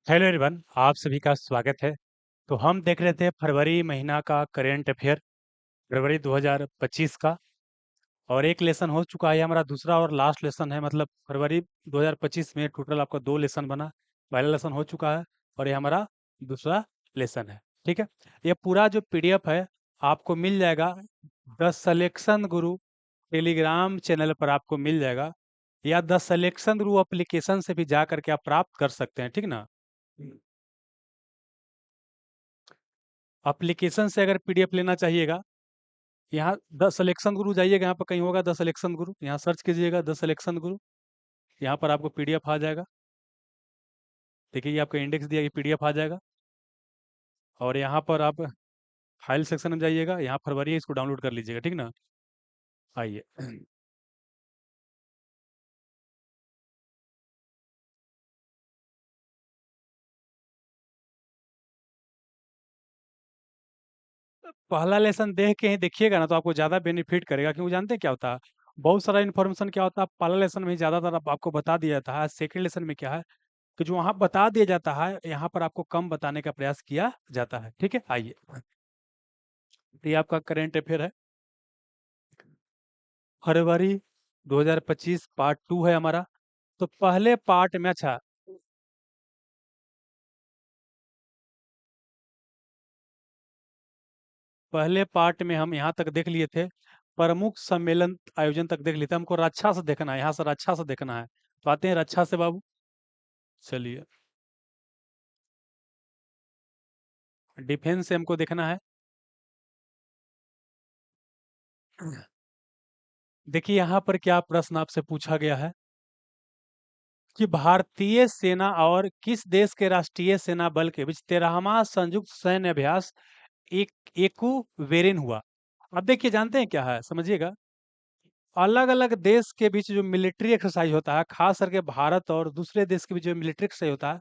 Hello everyone, आप सभी का स्वागत है। तो हम देख रहे थे फरवरी महीना का करेंट अफेयर, फरवरी 2025 का। और एक लेसन हो चुका है, हमारा दूसरा और लास्ट लेसन है। मतलब फरवरी 2025 में टोटल आपका 2 लेसन बना। पहला लेसन हो चुका है और ये हमारा दूसरा लेसन है। ठीक है, ये पूरा जो पीडीएफ है आपको मिल जाएगा the selection Guru Telegram channel पर, आपको मिल जाएगा। या द सलेक्शन गुरु एप्लीकेशन से भी जा करके आप प्राप्त कर सकते हैं। ठीक ना, एप्लीकेशन से अगर पीडीएफ लेना चाहिएगा, यहाँ द सिलेक्शन गुरु जाइएगा, यहाँ पर कहीं होगा द सिलेक्शन गुरु, यहाँ सर्च कीजिएगा द सिलेक्शन गुरु। यहाँ पर आपको पीडीएफ आ जाएगा। देखिए ये आपका इंडेक्स दिया, ये पीडीएफ आ जाएगा। और यहाँ पर आप फाइल सेक्शन में जाइएगा, यहाँ फरवरी है, इसको डाउनलोड कर लीजिएगा। ठीक ना, आइए। पहला लेसन देख के ही देखिएगा ना, तो आपको ज़्यादा बेनिफिट करेगा। क्योंकि जानते हैं क्या होता है, बहुत सारा इन्फॉर्मेशन क्या होता है पहला लेसन में ही ज़्यादातर आपको बता दिया जाता है। सेकंड लेसन में क्या है कि जो वहाँ बता दिया जाता है, यहाँ पर आपको कम बताने का प्रयास किया जाता है। ठीक है, आइए। ये आपका करेंट अफेयर है, फरवरी 2025 पार्ट 2 है हमारा। तो पहले पार्ट में, अच्छा, पहले पार्ट में हम यहाँ तक देख लिए थे, प्रमुख सम्मेलन आयोजन तक देख लिए थे। हमको रक्षा से देखना है, यहाँ से रक्षा से देखना है। तो आते हैं रक्षा से बाबू। चलिए, डिफेंस से हमको देखना है। देखिए यहाँ पर क्या प्रश्न आपसे पूछा गया है कि भारतीय सेना और किस देश के राष्ट्रीय सेना बल के बीच 13वां संयुक्त सैन्य अभ्यास एक एकू वेरिन हुआ। अब देखिए, जानते हैं क्या है, समझिएगा। अलग अलग देश के बीच जो मिलिट्री एक्सरसाइज होता है, खास करके भारत और दूसरे देश के बीच जो मिलिट्री एक्सरसाइज होता है,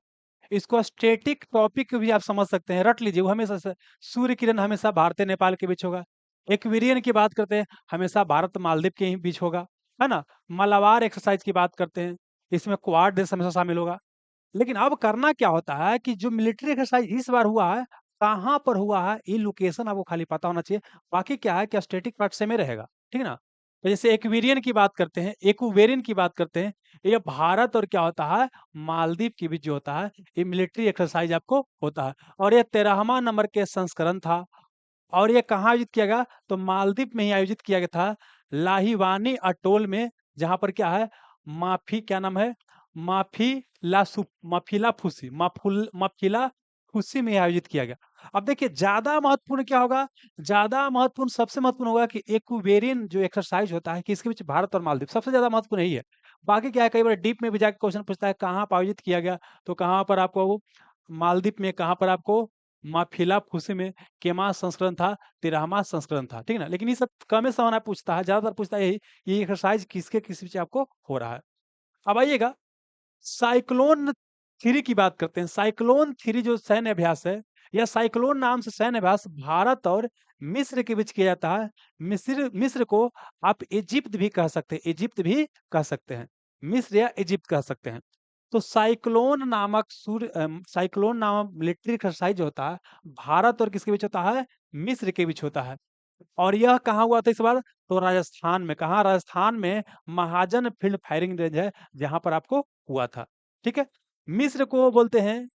इसको स्टैटिक टॉपिक भी आप समझ सकते हैं, रट लीजिए। वो हमेशा से सूर्य किरण हमेशा भारत नेपाल के बीच होगा। एक्वेरियन की बात करते हैं, हमेशा भारत मालदीव के ही बीच होगा, है ना। मलाबार एक्सरसाइज की बात करते हैं, इसमें क्वाड देश हमेशा शामिल होगा। लेकिन अब करना क्या होता है कि जो मिलिट्री एक्सरसाइज इस बार हुआ है, कहाँ पर हुआ है, ये लोकेशन आपको खाली पता होना चाहिए। बाकी क्या है कि स्टैटिक पार्ट से में रहेगा। ठीक है ना। तो जैसे एक्वेरियन की बात करते हैं, एक्वेरियन की बात करते हैं, ये भारत और क्या होता है, मालदीव के बीच जो होता है, ये मिलिट्री एक्सरसाइज आपको होता है। और ये 13वां नंबर के संस्करण था। और ये कहाँ आयोजित किया गया, तो मालदीव में ही आयोजित किया गया था, लाहिवानी अटोल में। जहां पर क्या है, माफी, क्या नाम है, माफिला फुसी, माफिला फुसी में आयोजित किया गया। अब देखिए ज्यादा महत्वपूर्ण क्या होगा, ज्यादा महत्वपूर्ण, सबसे महत्वपूर्ण होगा कि एक्वेरियन जो एक्सरसाइज होता है, किसके बीच, भारत और मालदीव, सबसे ज्यादा महत्वपूर्ण यही है। बाकी क्या है, कई बार डीप में भी जाकर क्वेश्चन पूछता है कहाँ पर आयोजित किया गया, तो कहाँ पर आपको वो, मालदीव में, कहाँ पर आपको, माफिला फुसी में। केमा संस्करण था, 13वां संस्करण था। ठीक है ना। लेकिन ये सब कम समय पूछता है, ज्यादातर पूछता है यही, ये एक्सरसाइज किसके किस बीच आपको हो रहा है। अब आइएगा, साइक्लोन थ्री की बात करते हैं। साइक्लोन थ्री जो सैन्य अभ्यास है, या साइक्लोन नाम से सैन्य अभ्यास भारत और मिस्र के बीच किया जाता है। मिस्र मिस्र को आप इजिप्ट भी कह सकते हैं, इजिप्ट भी कह सकते हैं, मिस्र या इजिप्ट कह सकते हैं। तो साइक्लोन नामक मिलिट्री एक्सरसाइज होता है, भारत और किसके बीच होता है, मिस्र के बीच होता है। और यह कहाँ हुआ था इस बार, तो राजस्थान में। कहाँ, राजस्थान में महाजन फील्ड फायरिंग रेंज है, जहां पर आपको हुआ था। ठीक है। मिस्र को बोलते हैं,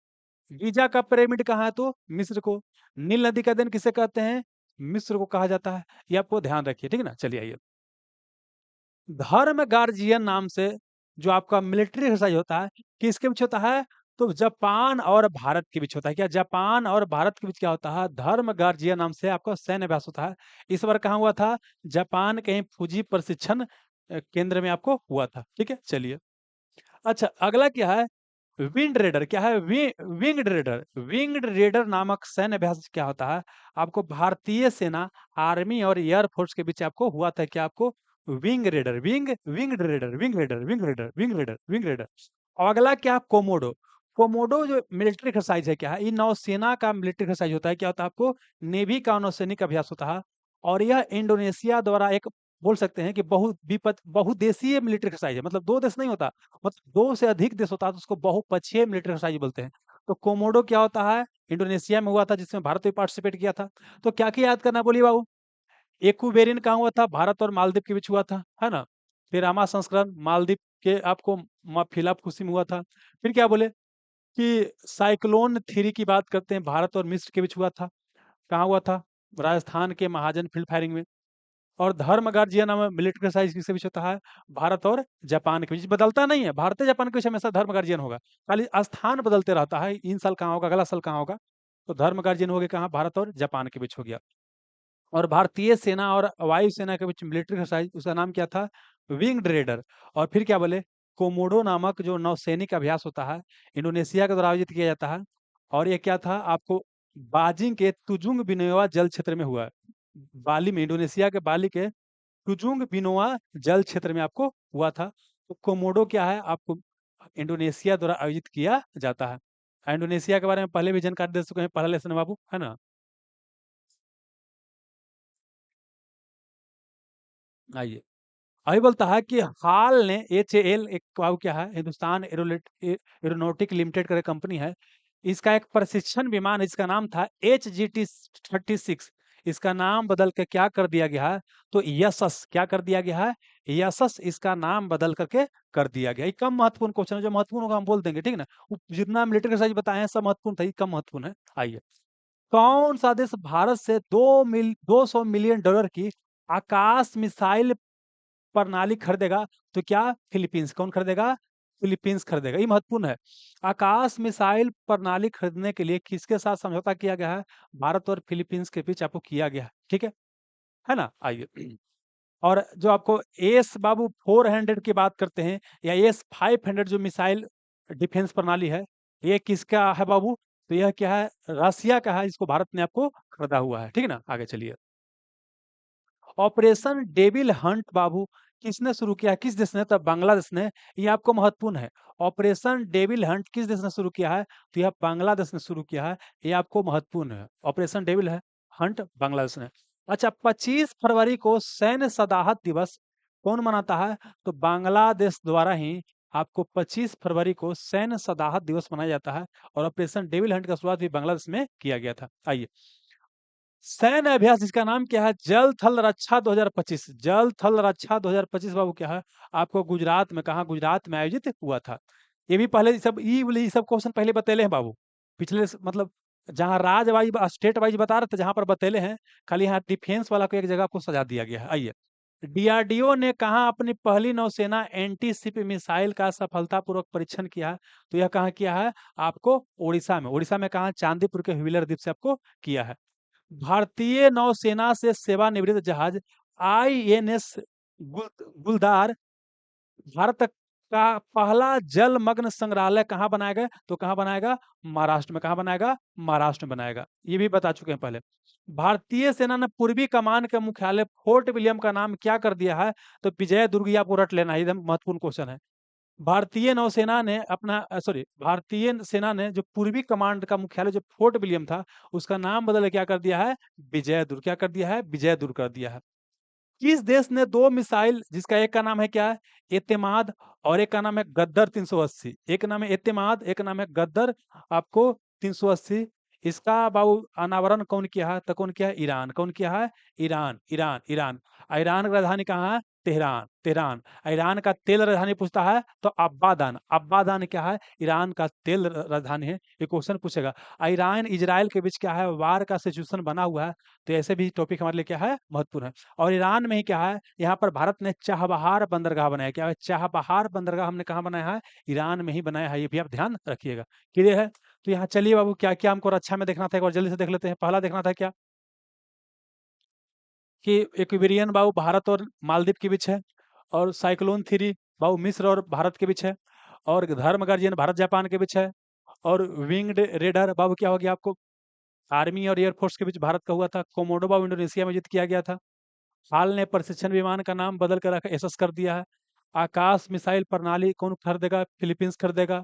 गीजा का पिरामिड कहाँ है, तो मिस्र को। नील नदी का देन किसे कहते हैं, मिस्र को कहा जाता है। ये आपको ध्यान रखिए। ठीक है ना, चलिए आइए। धर्म गार्जियन नाम से जो आपका मिलिट्री एक्सरसाइज होता है, किसके बीच होता है, तो जापान और भारत के बीच होता है। क्या, जापान और भारत के बीच क्या होता है, धर्म गार्जियन नाम से आपका सैन्य अभ्यास होता है। इस बार कहाँ हुआ था, जापान के ही फूजी प्रशिक्षण केंद्र में आपको हुआ था। ठीक है, चलिए। अच्छा, अगला क्या है, विंड रेडर। क्या है, विंग्ड रेडर। विंग्ड रेडर नामक सैन्य अभ्यास क्या होता है, आपको भारतीय सेना, आर्मी और एयर फोर्स के बीच आपको हुआ था। क्या, आपको wing raider, winged raider, wing raider, wing raider, wing raider, wing raider. और अगला क्या, कोमोडो। कोमोडो जो मिलिट्री एक्सरसाइज है, क्या है, ये नौसेना का मिलिट्री एक्सरसाइज होता है। क्या होता है, आपको नेवी का नौसैनिक अभ्यास होता है। और यह इंडोनेशिया द्वारा एक, बोल सकते हैं कि बहुदेशीय मिलिट्री एक्सरसाइज है। मतलब दो देश नहीं होता, मतलब दो से अधिक देश होता है, तो उसको बहुपक्षीय मिलिट्री एक्सरसाइज बोलते हैं। तो कोमोडो क्या होता है? इंडोनेशिया में हुआ था, जिसमें भारत भी पार्टिसिपेट किया था। तो क्या-क्या याद करना है बोलिए बाबू? इक्विबेरियन कहाँ हुआ था? भारत और मालदीव के बीच हुआ था, है ना? फिर रामा संस्करण मालदीव के आपको फिलापकुसी में हुआ था। फिर क्या बोले कि साइक्लोन थ्री की बात करते हैं, भारत और मिस्र के बीच हुआ था। कहाँ हुआ था? राजस्थान के महाजन फील्ड फायरिंग में। और धर्म गार्जियन नाम मिलिट्री एक्सरसाइज किसके बीच होता है? भारत और जापान के बीच। बदलता नहीं है, भारत जापान के बीच हमेशा धर्म गार्जियन होगा। खाली स्थान बदलते रहता है, इन साल कहाँ होगा, अगला साल कहाँ होगा। तो धर्म गार्जियन हो गया कहाँ? भारत और जापान के बीच हो गया। और भारतीय सेना और वायुसेना के बीच मिलिट्री एक्सरसाइज, उसका नाम क्या था? Winged raider. और फिर क्या बोले? कोमोडो नामक जो नौसैनिक अभ्यास होता है, इंडोनेशिया के द्वारा आयोजित किया जाता है। और ये क्या था आपको? बाजिंग के तुजुंग बिनोआ जल क्षेत्र में हुआ है। बाली में, इंडोनेशिया के बाली के तुजुंग बिनोआ जल क्षेत्र में आपको हुआ था। तो कोमोडो क्या है आपको? इंडोनेशिया द्वारा आयोजित किया जाता है। इंडोनेशिया के बारे में पहले भी जानकारी दे चुके हैं, पहला लेसन में बाबू, है ना? आइए, अभी बोलता है कि हाल ने एचएएल, एक वाव क्या है? हिंदुस्तान एरोनॉटिक लिमिटेड का कंपनी है। इसका एक प्रशिक्षण विमान है, इसका नाम था HGT-36। इसका नाम बदल के क्या कर दिया गया है? तो यशस क्या कर दिया गया है? यशस इसका नाम बदल करके कर दिया गया। ये कम महत्वपूर्ण क्वेश्चन है, जो महत्वपूर्ण होगा हम बोल देंगे, ठीक है ना? जितना मिलिट्री एक्सरसाइज बताए हैं सब महत्वपूर्ण था, ये कम महत्वपूर्ण है। आइए, कौन सा देश भारत से 200 मिलियन डॉलर की आकाश मिसाइल प्रणाली खरीदेगा? तो क्या? फिलीपींस। कौन खरीदेगा? फिलीपींस खरीदेगा। ये महत्वपूर्ण है। आकाश मिसाइल प्रणाली खरीदने के लिए किसके साथ समझौता किया गया है? भारत और फिलीपींस के बीच आपको किया गया है ना? आइए, और जो आपको एस बाबू 400 की बात करते हैं, या एस 500 जो मिसाइल डिफेंस प्रणाली है, ये किसका है बाबू? तो यह क्या है? रसिया का है, इसको भारत ने आपको खरीदा हुआ है, ठीक है ना? आगे चलिए। ऑपरेशन डेविल हंट बाबू किसने शुरू किया? किस देश ने? तो बांग्लादेश ने। ये आपको महत्वपूर्ण है। ऑपरेशन डेविल हंट किस देश ने शुरू किया है? तो यह बांग्लादेश ने शुरू किया है। ये आपको महत्वपूर्ण है। ऑपरेशन डेविल है हंट बांग्लादेश ने। अच्छा, 25 फरवरी को सैन्य सदाहत दिवस कौन मनाता है? तो बांग्लादेश द्वारा ही आपको 25 फरवरी को सैन्य सदाहत दिवस मनाया जाता है। और ऑपरेशन डेविल हंट का शुरुआत भी बांग्लादेश में किया गया था। आइए, सैन्य अभ्यास जिसका नाम क्या है? जल थल रक्षा 2025। जल थल रक्षा 2025 बाबू क्या है? आपको गुजरात में, कहा? गुजरात में आयोजित हुआ था। ये भी पहले सब ई वाले ये सब क्वेश्चन पहले बतेले हैं बाबू। पिछले मतलब जहाँ राज्य वाइज स्टेट वाइज बता रहे थे, जहां पर बतेले हैं, खाली यहाँ डिफेंस वाला को एक जगह आपको सजा दिया गया है। आइए, डीआरडीओ ने कहा अपनी पहली नौसेना एंटी शिप मिसाइल का सफलतापूर्वक परीक्षण किया है? तो यह कहाँ किया है? आपको उड़ीसा में। उड़ीसा में कहा? चांदीपुर के व्हीलर द्वीप से आपको किया है। भारतीय नौसेना से सेवानिवृत्त जहाज आईएनएस गुलदार भारत का पहला जलमग्न संग्रहालय कहाँ बनाएगा? तो कहाँ बनाएगा? महाराष्ट्र में। कहाँ बनाएगा? महाराष्ट्र में बनाएगा। ये भी बता चुके हैं पहले। भारतीय सेना ने पूर्वी कमान के मुख्यालय फोर्ट विलियम का नाम क्या कर दिया है? तो विजय दुर्ग। ये आपको रट लेना है, एकदम महत्वपूर्ण क्वेश्चन है। भारतीय नौसेना ने अपना सॉरी भारतीय सेना ने जो पूर्वी कमांड का मुख्यालय जो फोर्ट विलियम था, उसका नाम बदल के क्या कर दिया है? विजय दुर्ग। क्या कर दिया है? विजय दुर्ग कर दिया है। किस देश ने दो मिसाइल, जिसका एक का नाम है क्या? एतेमाद, और एक का नाम है गद्दर 380। एक नाम है एतेमाद, एक नाम है गद्दर आपको 380। इसका बाबू अनावरण कौन किया है? तो कौन किया है? ईरान। कौन किया है? ईरान। ईरान। ईरान। ईरान की राजधानी कहाँ है? तेहरान। तेहरान। ईरान का तेल राजधानी पूछता है तो अब्बादान। अब्बादान क्या है? ईरान का तेल राजधानी है। ये क्वेश्चन पूछेगा। ईरान इजराइल के बीच क्या है? वार का सिचुएशन बना हुआ है। तो ऐसे भी टॉपिक हमारे लिए क्या है? महत्वपूर्ण है। और ईरान में ही क्या है? यहाँ पर भारत ने चाबहार बंदरगाह बनाया। क्या है? चाबहार बंदरगाह हमने कहाँ बनाया है? ईरान में ही बनाया है। ये भी आप ध्यान रखिएगा। क्लियर है? तो यहाँ चलिए बाबू, क्या क्या हमको रक्षा में देखना था, एक बार जल्दी से देख लेते हैं। पहला देखना था क्या? कि इक्वेरियन बाबू भारत और मालदीव के बीच है। और साइक्लोन थ्री बाबू मिस्र और भारत के बीच है। और धर्म गार्जियन भारत जापान के बीच है। और विंग्ड रेडर बाबू क्या हो गया आपको? आर्मी और एयरफोर्स के बीच भारत का हुआ था। कोमोडो बाबू इंडोनेशिया में जीत किया गया था। हाल ने प्रशिक्षण विमान का नाम बदल कर एसएस कर दिया है। आकाश मिसाइल प्रणाली कौन खरीदेगा? फिलीपींस खरीदेगा।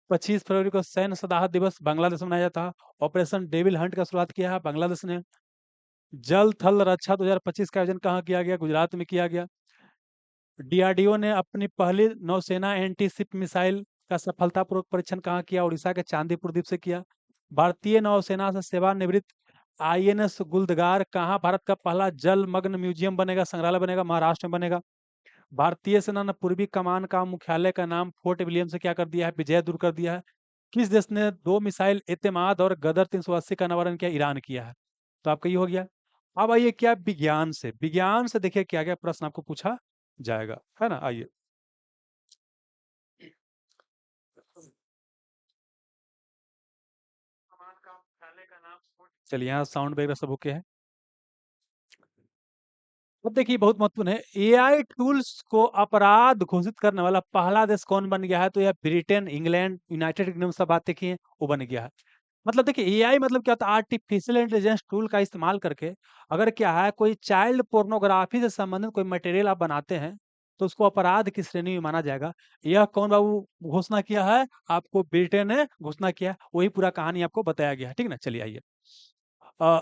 25 फरवरी को सैन्य सदाहत दिवस बांग्लादेश में मनाया जाता है। ऑपरेशन डेविल हंट का शुरुआत किया है बांग्लादेश ने। जल थल रक्षा 2025 का आयोजन कहाँ किया गया? गुजरात में किया गया। डीआरडीओ ने अपनी पहली नौसेना एंटी शिप मिसाइल का सफलतापूर्वक परीक्षण कहाँ किया? उड़ीसा के चांदीपुर द्वीप से किया। भारतीय नौसेना से सेवानिवृत्त आईएनएस गुलदगार कहाँ भारत का पहला जलमग्न म्यूजियम बनेगा, संग्रहालय बनेगा? महाराष्ट्र में बनेगा। भारतीय सेना ने पूर्वी कमान का मुख्यालय का नाम फोर्ट विलियम से क्या कर दिया है? विजय दूर कर दिया है। किस देश ने 2 मिसाइल एतेमाद और गदर 380 का अनावरण किया? ईरान किया है। तो आपका ये हो गया। अब आइए क्या विज्ञान से देखिए क्या क्या प्रश्न आपको पूछा जाएगा, है ना? आइए। चलिए यहाँ साउंड वगैरह सब ओके है। अब देखिए बहुत महत्वपूर्ण है, एआई टूल्स को अपराध घोषित करने वाला पहला देश कौन बन गया है? तो यह ब्रिटेन, इंग्लैंड, यूनाइटेड किंगडम सब बात देखिए वो बन गया है। मतलब देखिए एआई मतलब क्या होता है? आर्टिफिशियल इंटेलिजेंस टूल का इस्तेमाल करके अगर क्या है कोई चाइल्ड पोर्नोग्राफी से संबंधित कोई मटेरियल आप बनाते हैं तो उसको अपराध की श्रेणी में माना जाएगा। यह कौन बाबू घोषणा किया है? आपको ब्रिटेन ने घोषणा किया है। वही पूरा कहानी आपको बताया गया है। ठीक ना? चलिए आइए। अ,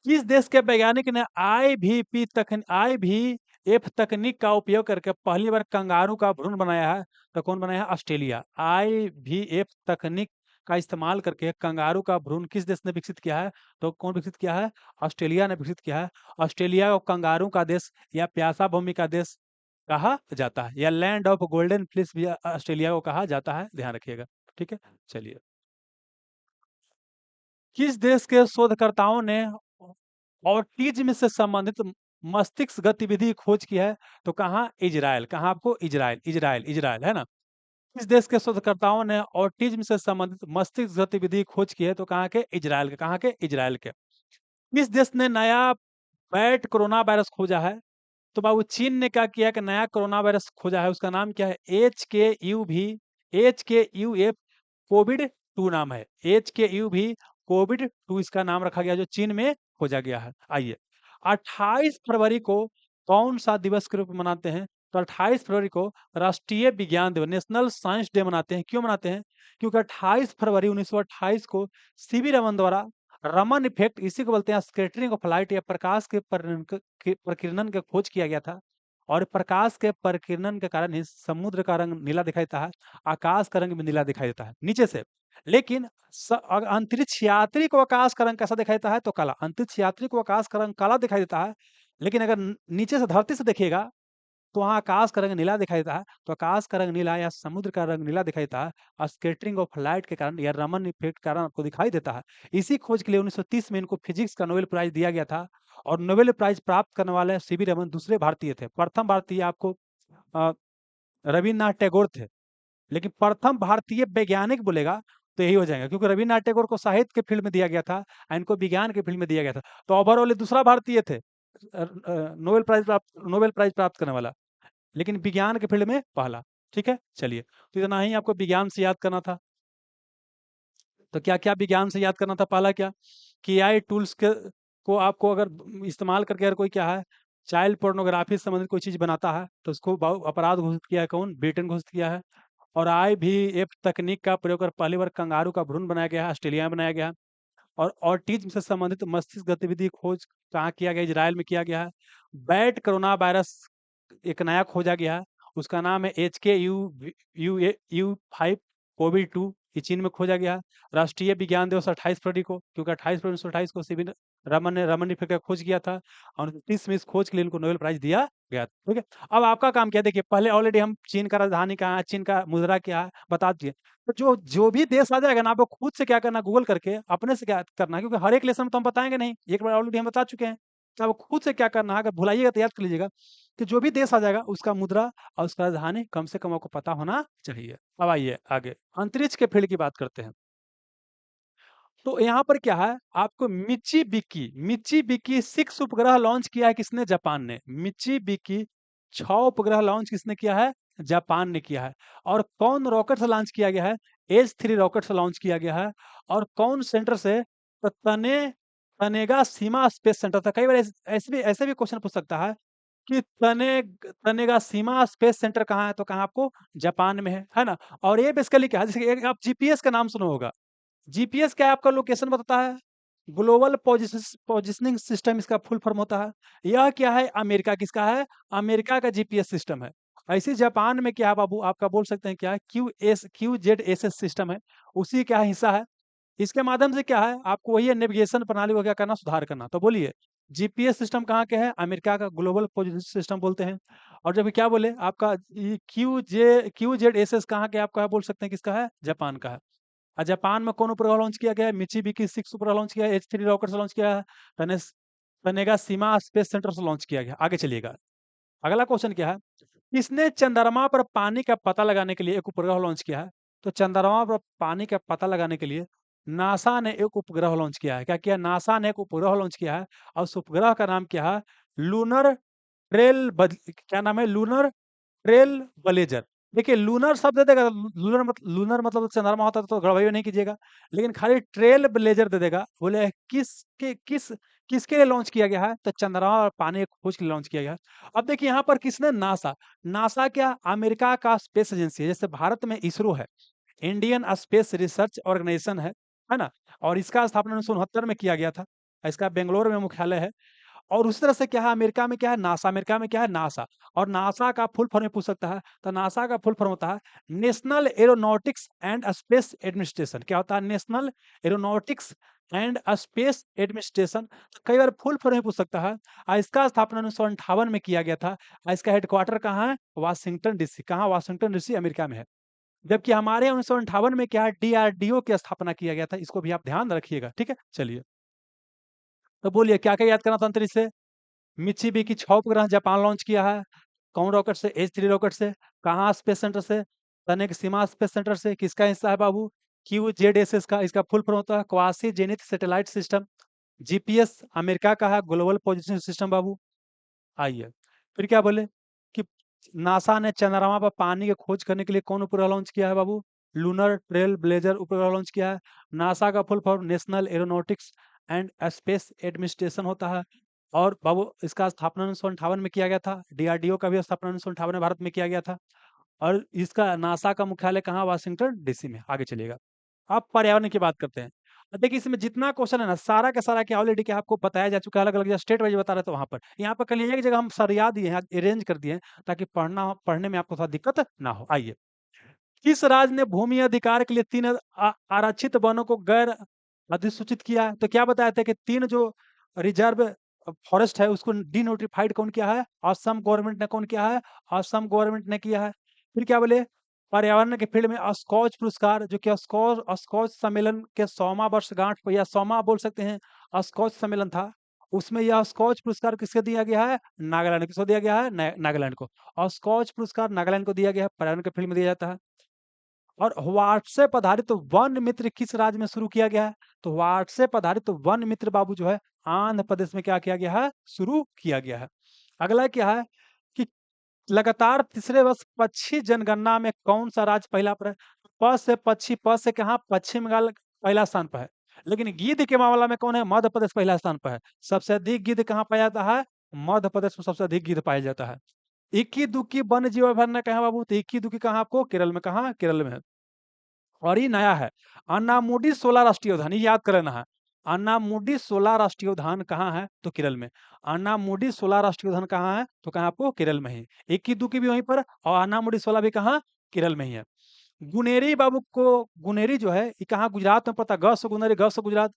किस देश के वैज्ञानिक ने आईवीएफ तकनीक का उपयोग करके पहली बार कंगारू का भ्रूण बनाया है? तो कौन बनाया है? ऑस्ट्रेलिया। आईवीएफ तकनीक का इस्तेमाल करके कंगारू का भ्रूण किस देश ने विकसित किया है? तो कौन विकसित किया है? ऑस्ट्रेलिया ने विकसित किया है। ऑस्ट्रेलिया को कंगारू का देश या प्यासा भूमि का देश कहा जाता है, या लैंड ऑफ गोल्डन फ्लिस भी ऑस्ट्रेलिया को कहा जाता है, ध्यान रखिएगा। ठीक है, चलिए। किस देश के शोधकर्ताओं ने ऑटिज्म से संबंधित मस्तिष्क गतिविधि खोज की है? तो कहाँ? इजराइल। कहाँ आपको? इजराइल, इजराइल, इजराइल, है ना? किस देश के शोधकर्ताओं ने ऑटिज्म से संबंधित मस्तिष्क गतिविधि खोज की है? तो कहाँ के? इजराइल के। कहाँ के? इजराइल के। किस देश ने नया बैट कोरोना वायरस खोजा है? तो बाबू चीन ने क्या किया कि नया कोरोना वायरस खोजा है, उसका नाम क्या है? एच के यू एफ कोविड 2 नाम है। एच के यू कोविड 2 इसका नाम रखा गया, जो चीन में खोजा गया है। आइए, 28 फरवरी को कौन सा दिवस के रूप में मनाते हैं? तो 28 फरवरी को राष्ट्रीय विज्ञान दिवस, नेशनल साइंस डे मनाते हैं। क्यों मनाते हैं? क्योंकि 28 फरवरी 1928 को सीवी रमन द्वारा रमन इफेक्ट, इसी को बोलते हैं स्कैटरिंग ऑफ लाइट या प्रकाश के प्रकीर्णन का खोज किया गया था। और प्रकाश के प्रकीर्णन के कारण ही समुद्र का रंग नीला दिखाई देता है, आकाश का रंग भी नीला दिखाई देता है नीचे से। लेकिन अंतरिक्ष यात्री को आकाश का रंग कैसा दिखाई देता है? तो काला। अंतरिक्ष यात्री को आकाश का रंग काला दिखाई देता है। लेकिन अगर नीचे से धरती से देखिएगा तो वहाँ आकाश का रंग नीला दिखाई देता है। तो आकाश का रंग नीला या समुद्र का रंग नीला दिखाई देता है और स्कैटरिंग ऑफ लाइट के कारण या रमन इफेक्ट के कारण आपको दिखाई देता है। इसी खोज के लिए 1930 में इनको फिजिक्स का नोबेल प्राइज दिया गया था। और नोबेल प्राइज प्राप्त करने वाले सीवी रमन दूसरे भारतीय थे। प्रथम भारतीय आपको अ, रविन्द्रनाथ टैगोर थे। लेकिन प्रथम भारतीय वैज्ञानिक बोलेगा तो यही हो जाएगा, क्योंकि रविन्द्रनाथ टैगोर को साहित्य के फील्ड में दिया गया था और इनको विज्ञान के फील्ड में दिया गया था। तो ओवरऑल ये दूसरा भारतीय थे नोबेल प्राइज प्राप्त करने वाला, लेकिन विज्ञान के फील्ड में पहला। ठीक है, चलिए। तो इतना ही आपको विज्ञान से याद करना था। तो क्या क्या विज्ञान से याद करना था? पहला क्या कि एआई टूल्स के को आपको अगर इस्तेमाल करके अगर कोई क्या है चाइल्ड पोर्नोग्राफी से संबंधित कोई चीज बनाता है तो उसको अपराध घोषित किया है। कौन? ब्रिटेन घोषित किया है। और आईवीएफ तकनीक का प्रयोग कर पहली बार कंगारू का भ्रूण बनाया गया है, ऑस्ट्रेलिया में बनाया गया है। और ऑटिज्म से संबंधित मस्तिष्क गतिविधि खोज कहाँ किया गया? इजराइल में किया गया है। बैट कोरोना वायरस एक नया खोजा गया है, उसका नाम है HK यू 5 ये चीन में खोजा गया है। राष्ट्रीय विज्ञान दिवस 28 फरवरी को, क्योंकि 28 फरवरी 1928 को सीवी रमन ने रमन इफेक्ट का खोज किया था। और 30 में इस खोज के लिए इनको नोबेल प्राइज दिया गया। ठीक है, अब आपका काम क्या है? देखिए पहले ऑलरेडी हम चीन का राजधानी कहाँ है, चीन का मुद्रा क्या है बता दिए। तो जो जो भी देश आ जाएगा ना, आपको खुद से क्या करना, गूगल करके अपने से क्या करना है, क्योंकि हर एक लेसन में तो हम बताएंगे नहीं, एक बार ऑलरेडी हम बता चुके हैं। तो आपको खुद से क्या करना है, अगर भुलाइएगा तो याद कर लीजिएगा कि जो भी देश आ जाएगा उसका मुद्रा और उसका राजधानी कम से कम आपको पता होना चाहिए। अब आइए आगे अंतरिक्ष के फील्ड की बात करते हैं। तो यहाँ पर क्या है, आपको मिची बिकी 6 उपग्रह लॉन्च किया है। किसने? जापान ने। मिची बिकी 6 उपग्रह लॉन्च किसने किया है? जापान ने किया है। और कौन रॉकेट से लॉन्च किया गया है? H3 रॉकेट से लॉन्च किया गया है। और कौन सेंटर से? तो तनेगा सीमा स्पेस सेंटर था। कई बार ऐसे भी क्वेश्चन पूछ सकता है कि तनेगा सीमा स्पेस सेंटर कहाँ है? तो कहाँ आपको? जापान में है ना? और ये बेसिकली क्या है, जैसे एक आप जीपीएस का नाम सुना होगा। जीपीएस क्या है? आपका लोकेशन बताता है। ग्लोबल पोजिशनिंग सिस्टम इसका फुल फॉर्म होता है। यह क्या है? अमेरिका किसका है? अमेरिका का जीपीएस सिस्टम है। ऐसे जापान में क्या है बाबू, आपका बोल सकते हैं क्या है, QZSS सिस्टम है, उसी का हिस्सा है। इसके माध्यम से क्या है, आपको वही है नेविगेशन प्रणाली को क्या करना, सुधार करना। तो बोलिए जीपीएस सिस्टम कहाँ के है, अमेरिका का ग्लोबल पोजिशन सिस्टम बोलते हैं। और जब क्या बोले आपका QZSS कहाँ के, आपका बोल सकते हैं किसका है, जापान का है। और जापान में कौन उपग्रह लॉन्च किया गया है, मिचिबिकी 6 उपग्रह लॉन्च किया है, H3 रॉकेट से लॉन्च किया है, तनेगा सीमा स्पेस सेंटर से लॉन्च किया गया। आगे चलिएगा, अगला क्वेश्चन क्या है, किसने चंद्रमा पर पानी का पता लगाने के लिए एक उपग्रह लॉन्च किया है। तो चंद्रमा पर पानी का पता लगाने के लिए नासा ने एक उपग्रह लॉन्च किया है। क्या किया, नासा ने एक उपग्रह लॉन्च किया है, और उस उपग्रह का नाम क्या है, लूनर क्या नाम है, लूनर ट्रेल ब्लेजर। देखिए लूनर शब्द दे देगा, लूनर मतलब चंद्रमा होता तो गड़बड़ी नहीं कीजिएगा, लेकिन खाली ट्रेल ब्लेजर दे देगा। बोले किसके लिए लॉन्च किया गया है, तो चंद्रमा और पानी की खोज के लिए लॉन्च किया गया है। अब देखिए यहाँ पर किसने, नासा। नासा क्या, अमेरिका का स्पेस एजेंसी है। जैसे भारत में इसरो है, इंडियन स्पेस रिसर्च ऑर्गेनाइजेशन है ना। और इसका स्थापना 1969 में किया गया था। इसका बेंगलोर में मुख्यालय है। और उसी तरह से क्या है, अमेरिका में क्या है, नासा। अमेरिका में क्या है, नासा। और नासा का फुल फॉर्म पूछ सकता है, तो नासा का फुल फॉर्म होता है national aeronautics and space administration. क्या होता है, national aeronautics and space administration. तो कई बार फुल फॉर्म पूछ सकता है। और इसका स्थापना 1958 में किया गया था। और इसका हेडक्वार्टर कहाँ है, वाशिंगटन डीसी। कहाँ, वाशिंगटन डीसी अमेरिका में है। जबकि हमारे 1958 में क्या है, डीआरडीओ की स्थापना किया गया था। इसको भी आप ध्यान रखिएगा, ठीक है। चलिए, तो बोलिए क्या क्या याद करना था अंतरिक्ष से। मित्सुबिशी 6 उपग्रह जापान लॉन्च किया है। कौन रॉकेट से, H3 रॉकेट से। कहाँ, स्पेस सेंटर से, तनिक सीमा स्पेस सेंटर से। किसका हिस्सा है बाबू, QZSS का। इसका फुल फॉर्म होता है quasi zenith satellite system. GPS America का है, ग्लोबल पोजिशनिंग सिस्टम बाबू। आइए, फिर क्या बोले कि नासा ने चंद्रमा पर पानी की खोज करने के लिए कौन उपग्रह लॉन्च किया है बाबू, लूनर ट्रेल ब्लेजर उपग्रह लॉन्च किया है। नासा का full form national aeronautics and space administration होता है। और बाबू इसका स्थापना 1958 में किया गया था। डीआरडीओ का भी स्थापना 1958 में भारत में किया गया था। और इसका नासा का मुख्यालय कहाँ, वाशिंगटन डीसी में। आगे चलिएगा, अब पर्यावरण की बात करते हैं। अब देखिए इसमें जितना क्वेश्चन है ना, सारा का सारा क्या ऑलरेडी क्या आपको बताया जा चुका है। अलग अलग स्टेट वाइज बता रहे थे वहां पर, यहाँ पर कल एक जगह हम सरिया दिए हैं, अरेंज कर दिए हैं, ताकि पढ़ने में आपको थोड़ा दिक्कत ना हो। आइए, किस राज्य ने भूमि अधिकार के लिए 3 आरक्षित वनों को गैर अधिसूचित किया है। तो क्या बताया था कि 3 जो रिजर्व फॉरेस्ट है उसको डिनोटिफाइड कौन किया है, असम गवर्नमेंट ने कौन किया है, असम गवर्नमेंट ने किया है। फिर क्या बोले, पर्यावरण के फील्ड में स्कॉच पुरस्कार, जो कि स्कॉच स्कॉच सम्मेलन के 100वां वर्षगांठ पर, या 100वां बोल सकते हैं, स्कॉच सम्मेलन था। उसमें यह स्कॉच पुरस्कार किसको दिया गया है, नागालैंड को। किसको दिया गया है, नागालैंड को। और स्कॉच पुरस्कार नागालैंड को दिया गया है, पर्यावरण के फील्ड में दिया जाता है। और व्हाट्सएप आधारित वन मित्र किस राज्य में शुरू किया गया है, तो व्हाट्सएप आधारित वन मित्र बाबू जो है आंध्र प्रदेश में क्या किया गया है, शुरू किया गया है। अगला क्या है कि लगातार तीसरे वर्ष पक्षी जनगणना में कौन सा राज्य पहला पर है। प से पक्षी, प से कहा, पश्चिम बंगाल पहला स्थान पर है। लेकिन गिद्ध के मामला में कौन है, मध्य प्रदेश पहला स्थान पर है। सबसे अधिक गिद्ध कहाँ पाया जाता है, मध्य प्रदेश में सबसे अधिक गिद्ध पाया जाता है। इक्की दुक्की वन्य जीव अभयारण्य कहाँ बाबू, तो इक्की दुक्की कहाँ आपको, केरल में। कहाँ, केरल में है। और ये नया है, अन्नामुडी 16 राष्ट्रीय उद्यान, ये याद कर लेना है। अन्नामुडी 16 राष्ट्रीय उद्यान कहाँ है, तो केरल में। अन्नामुडी 16 राष्ट्रीय उद्यान कहाँ है, तो कहाँ आपको, केरल में ही। इक्की दुक्की भी वहीं पर, और अन्नामुडी 16 भी कहाँ, केरल में ही है। गुनेरी बाबू को, गुनेरी जो है ये कहाँ, गुजरात में पता, ग से गुनेरी, ग से गुजरात।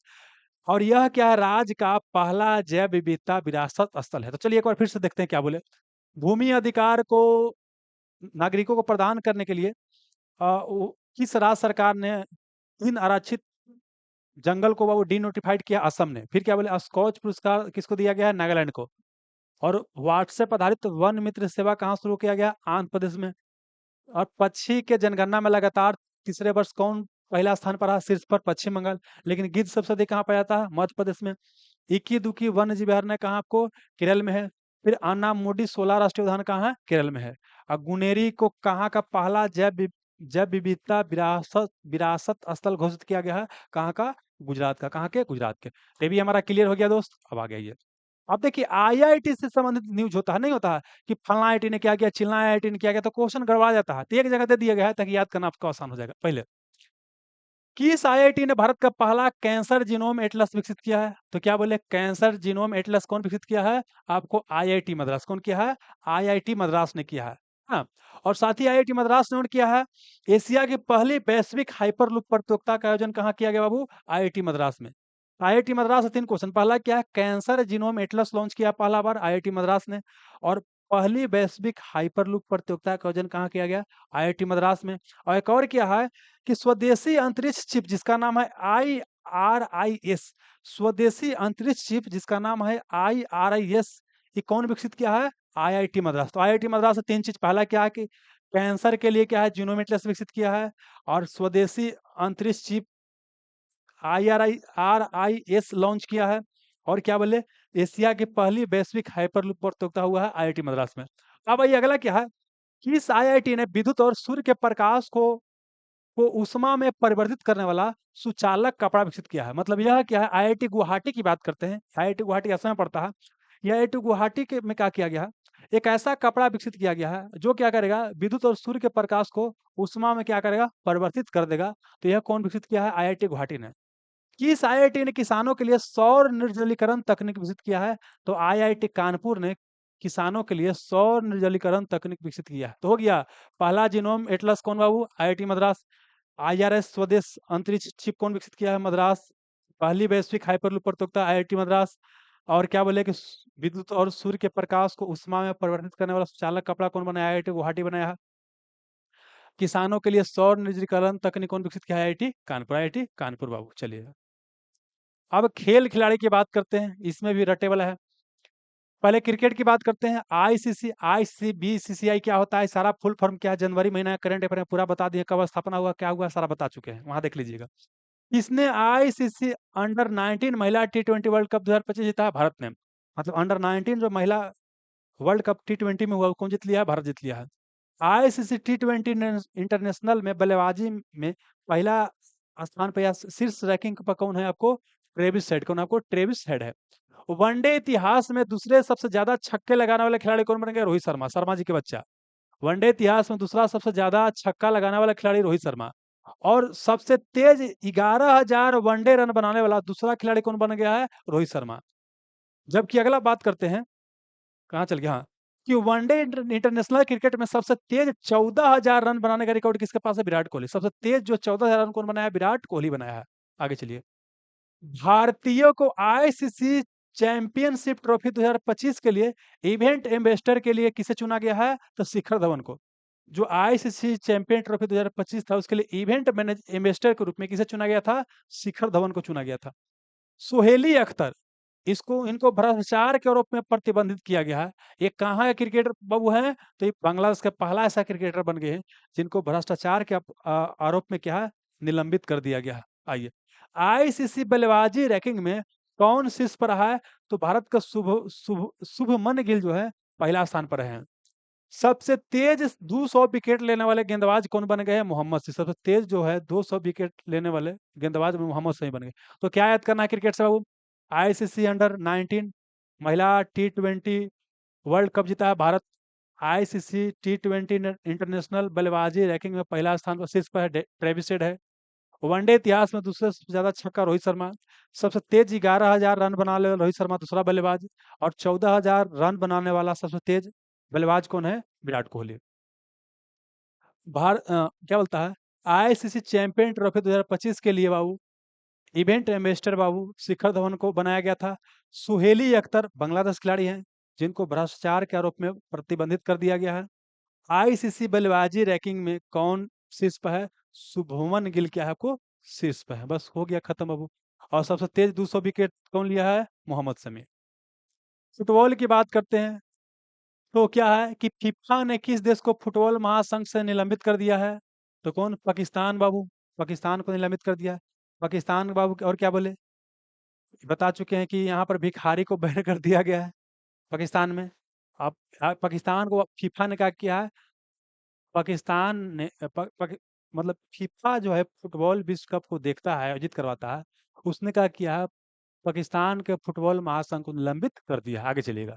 और यह क्या है, राज्य का पहला जैव विविधता विरासत स्थल है। तो चलिए एक बार फिर से देखते हैं क्या बोले। भूमि अधिकार को नागरिकों को प्रदान करने के लिए किस राज्य सरकार ने 3 आरक्षित जंगल को वो डिनोटिफाइड किया, असम ने। फिर क्या बोले, स्कॉच पुरस्कार किसको दिया गया है, नागालैंड को। और व्हाट्सएप आधारित वन मित्र सेवा कहाँ शुरू किया गया, आंध्र प्रदेश में। और पक्षी के जनगणना में लगातार तीसरे वर्ष कौन पहला स्थान पर रहा, शीर्ष पर पश्चिम बंगाल। लेकिन गिद्ध सबसे अधिक कहाँ पाया जाता है, मध्य प्रदेश में। इक्की दुक्की वन्य जीव अभयारण्य कहाँ आपको, केरल में है। फिर अन्नामुडी 16 राष्ट्रीय उद्यान कहाँ है, केरल में है। और गुनेरी को कहाँ का पहला जैव विविधता विरासत विरासत स्थल घोषित किया गया है, कहाँ का, गुजरात का। कहाँ के, गुजरात के। तो ये भी हमारा क्लियर हो गया दोस्त। अब आ गया ये, अब देखिए आईआईटी से संबंधित न्यूज होता है, नहीं होता है कि फलना आईआईटी ने क्या किया, चिल्ला आईआईटी ने क्या किया, तो क्वेश्चन गड़बड़ा जाता है। तो एक जगह दे दिया गया है ताकि याद करना आपको आसान हो जाएगा। पहले, किस आईआईटी ने भारत का पहला कैंसर जीनोम एटलस विकसित किया है, तो क्या बोले, कैंसर जीनोम एटलस कौन विकसित किया है, आपको आईआईटी मद्रास। कौन किया है, आईआईटी मद्रास ने किया है। हाँ, और साथ ही आईआईटी मद्रास ने किया है एशिया की पहली वैश्विक हाइपरलूप प्रतियोगिता का आयोजन कहाँ किया गया बाबू? आईआईटी मद्रास में। आईआईटी मद्रास से 3 क्वेश्चन, पहला क्या है? कैंसर जीनोम एटलस लॉन्च किया पहला बार आईआईटी मद्रास ने, और पहली वैश्विक हाइपरलूप प्रतियोगिता का आयोजन कहाँ किया गया? आईआईटी मद्रास में। और एक और क्या है कि स्वदेशी अंतरिक्ष चिप जिसका नाम है IRIS, स्वदेशी अंतरिक्ष चिप जिसका नाम है IRIS, ये कौन विकसित किया है? आईआईटी मद्रास। तो आईआईटी मद्रास से 3 चीज, पहला क्या है कि कैंसर के लिए क्या है? जीनोम एटलस विकसित किया है, और स्वदेशी अंतरिक्ष चिप IRIS लॉन्च किया है, और क्या बोले? एशिया की पहली वैश्विक हाइपरलूप प्रतियोगिता हुआ है आईआईटी मद्रास में। अब भाई अगला क्या है? किस आईआईटी ने विद्युत और सूर्य के प्रकाश को ऊष्मा में परिवर्तित करने वाला सुचालक कपड़ा विकसित किया है? मतलब यह क्या है? आईआईटी गुवाहाटी की बात करते हैं। आईआईटी गुवाहाटी असम में पड़ता है। यह आईआईटी गुवाहाटी के में क्या किया गया है? एक ऐसा कपड़ा विकसित किया गया है जो क्या करेगा? विद्युत और सूर्य के प्रकाश को ऊष्मा में क्या करेगा? परिवर्तित कर देगा। तो यह कौन विकसित किया है? आईआईटी गुवाहाटी ने। किस आईआईटी ने किसानों के लिए सौर निर्जलीकरण तकनीक विकसित किया है? तो आईआईटी कानपुर ने किसानों के लिए सौर निर्जलीकरण तकनीक विकसित किया है। तो हो गया पहला जीनोम एटलस कौन बाबू? आईआईटी मद्रास। आईआरएस स्वदेश अंतरिक्ष चिप कौन विकसित किया है? मद्रास। पहली वैश्विक हाइपरलूप प्रतियोगिता आईआईटी मद्रास। और क्या बोले कि विद्युत और सूर्य के प्रकाश को ऊष्मा में परिवर्तित करने वाला चालक कपड़ा कौन बनाया? आईआईटी गुवाहाटी बनाया है। किसानों के लिए सौर निर्जलीकरण तकनीक कौन विकसित किया है? आईआईटी कानपुर। आईआईटी कानपुर बाबू। चलिए अब खेल खिलाड़ी की बात करते हैं, इसमें भी रटे वाला है। पहले क्रिकेट की बात करते हैं। ICC, ICBCCI क्या होता है? सारा फुल फॉर्म क्या है? जनवरी महीना करंट अफेयर में पूरा बता दिए, कब स्थापना हुआ, क्या हुआ, सारा बता चुके हैं, वहां देख लीजिएगा। किसने ICC अंडर 19 महिला T20 वर्ल्ड कप 2025 जीता है? भारत ने। मतलब अंडर 19 जो महिला वर्ल्ड कप T20 में हुआ, वो कौन जीत लिया है? भारत जीत लिया है। ICC T20 इंटरनेशनल में बल्लेबाजी में पहला स्थान पर या शीर्ष रैंकिंग पर कौन है आपको? Travis head. कौन आपको? ट्रेविस हेड है। वनडे इतिहास में दूसरे सबसे ज्यादा छक्के लगाने वाले खिलाड़ी कौन बन गए? रोहित शर्मा, शर्मा जी के बच्चा। वनडे इतिहास में दूसरा सबसे ज्यादा छक्का लगाने वाला खिलाड़ी रोहित शर्मा। और सबसे तेज 11,000 वनडे रन बनाने वाला दूसरा खिलाड़ी कौन बन गया है? रोहित शर्मा। जबकि अगला बात करते हैं, कहाँ चल गया? हाँ, कि वनडे इंटरनेशनल क्रिकेट में सबसे तेज 14,000 रन बनाने का रिकॉर्ड किसके पास है? विराट कोहली। सबसे तेज जो 14,000 रन कौन बनाया है? विराट कोहली बनाया है। आगे चलिए। भारतीयों को आईसीसी चैंपियनशिप ट्रॉफी 2025 के लिए इवेंट एम्बेसडर के लिए किसे चुना गया है? तो शिखर धवन को। जो आईसीसी चैंपियन ट्रॉफी 2025 था उसके लिए इवेंट मैनेज एम्बेसडर के रूप में किसे चुना गया था? शिखर धवन को चुना गया था। सोहेली अख्तर, इसको इनको भ्रष्टाचार के आरोप में प्रतिबंधित किया गया है। ये कहाँ के क्रिकेटर बाबू हैं? तो ये बांग्लादेश का पहला ऐसा क्रिकेटर बन गए हैं जिनको भ्रष्टाचार के आरोप में क्या है? निलंबित कर दिया गया है। आइए, आईसीसी बल्लेबाजी रैंकिंग में कौन शीर्ष पर रहा है? तो भारत का शुभमन गिल जो है पहला स्थान पर है। सबसे तेज 200 विकेट लेने वाले गेंदबाज कौन बन गए हैं? मोहम्मद शमी। सबसे तेज जो है 200 विकेट लेने वाले गेंदबाज में मोहम्मद शमी बन गए। तो क्या याद करना है क्रिकेट से बाबू? आईसीसी अंडर 19 महिला T20 वर्ल्ड कप जीता है भारत। आईसीसी T20 इंटरनेशनल बल्लेबाजी रैंकिंग में पहला स्थान पर शीर्ष पर है ट्रेविस हेड है। वनडे इतिहास में दूसरे सबसे ज्यादा छक्का रोहित शर्मा। सबसे तेज 11,000 रन बनाने वाला रोहित शर्मा दूसरा बल्लेबाज, और 14,000 रन बनाने वाला सबसे तेज बल्लेबाज कौन है? विराट कोहली। क्या बोलता है? आईसीसी चैंपियन ट्रॉफी 2025 के लिए बाबू इवेंट एम्बेसडर बाबू शिखर धवन को बनाया गया था। सुहेली अख्तर बांग्लादेश खिलाड़ी हैं जिनको भ्रष्टाचार के आरोप में प्रतिबंधित कर दिया गया है। आईसीसी बल्लेबाजी रैंकिंग में कौन शीर्ष पर है? शुभमन गिल क्या है आपको? शीर्ष पर है। बस हो गया खत्म बाबू। और सबसे तेज 200 विकेट कौन लिया है? मोहम्मद शमी। फुटबॉल की बात करते हैं, तो क्या है कि फीफा ने किस देश को फुटबॉल महासंघ से निलंबित कर दिया है? तो कौन? पाकिस्तान बाबू। पाकिस्तान को निलंबित कर दिया है। पाकिस्तान बाबू। और क्या बोले? बता चुके हैं कि यहाँ पर भिखारी को बैन कर दिया गया है पाकिस्तान में। अब पाकिस्तान को फीफा ने क्या किया है? पाकिस्तान ने मतलब फीफा जो है फुटबॉल विश्व कप को देखता है, आयोजित करवाता है, उसने क्या किया है? पाकिस्तान के फुटबॉल महासंघ को निलंबित कर दिया है। आगे चलिएगा।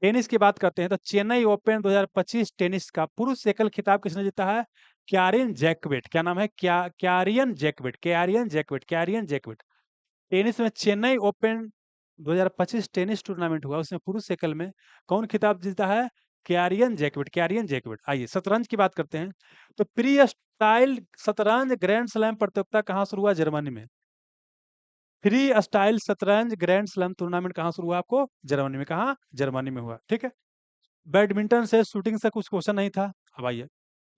टेनिस की बात करते हैं, तो चेन्नई ओपन 2025 टेनिस का पुरुष एकल खिताब किसने जीता है? क्यारिन जैकवेट। क्या नाम है? क्यारियन जैकवेट। क्यारियन जैकवेट। क्यारियन जैकवेट। टेनिस में चेन्नई ओपन 2025 टेनिस टूर्नामेंट हुआ, उसमें पुरुष एकल में कौन खिताब जीता है? कैरियन जैकविट। आइए शतरंज की बात करते हैं। तो प्री स्टाइल शतरंज ग्रैंड स्लैम प्रतियोगिता कहाँ शुरू हुआ? जर्मनी में। फ्री स्टाइल शतरंज ग्रैंड स्लैम टूर्नामेंट कहाँ शुरू हुआ आपको? जर्मनी में। कहाँ? जर्मनी में हुआ। ठीक है। बैडमिंटन से शूटिंग से कुछ क्वेश्चन नहीं था। अब आइए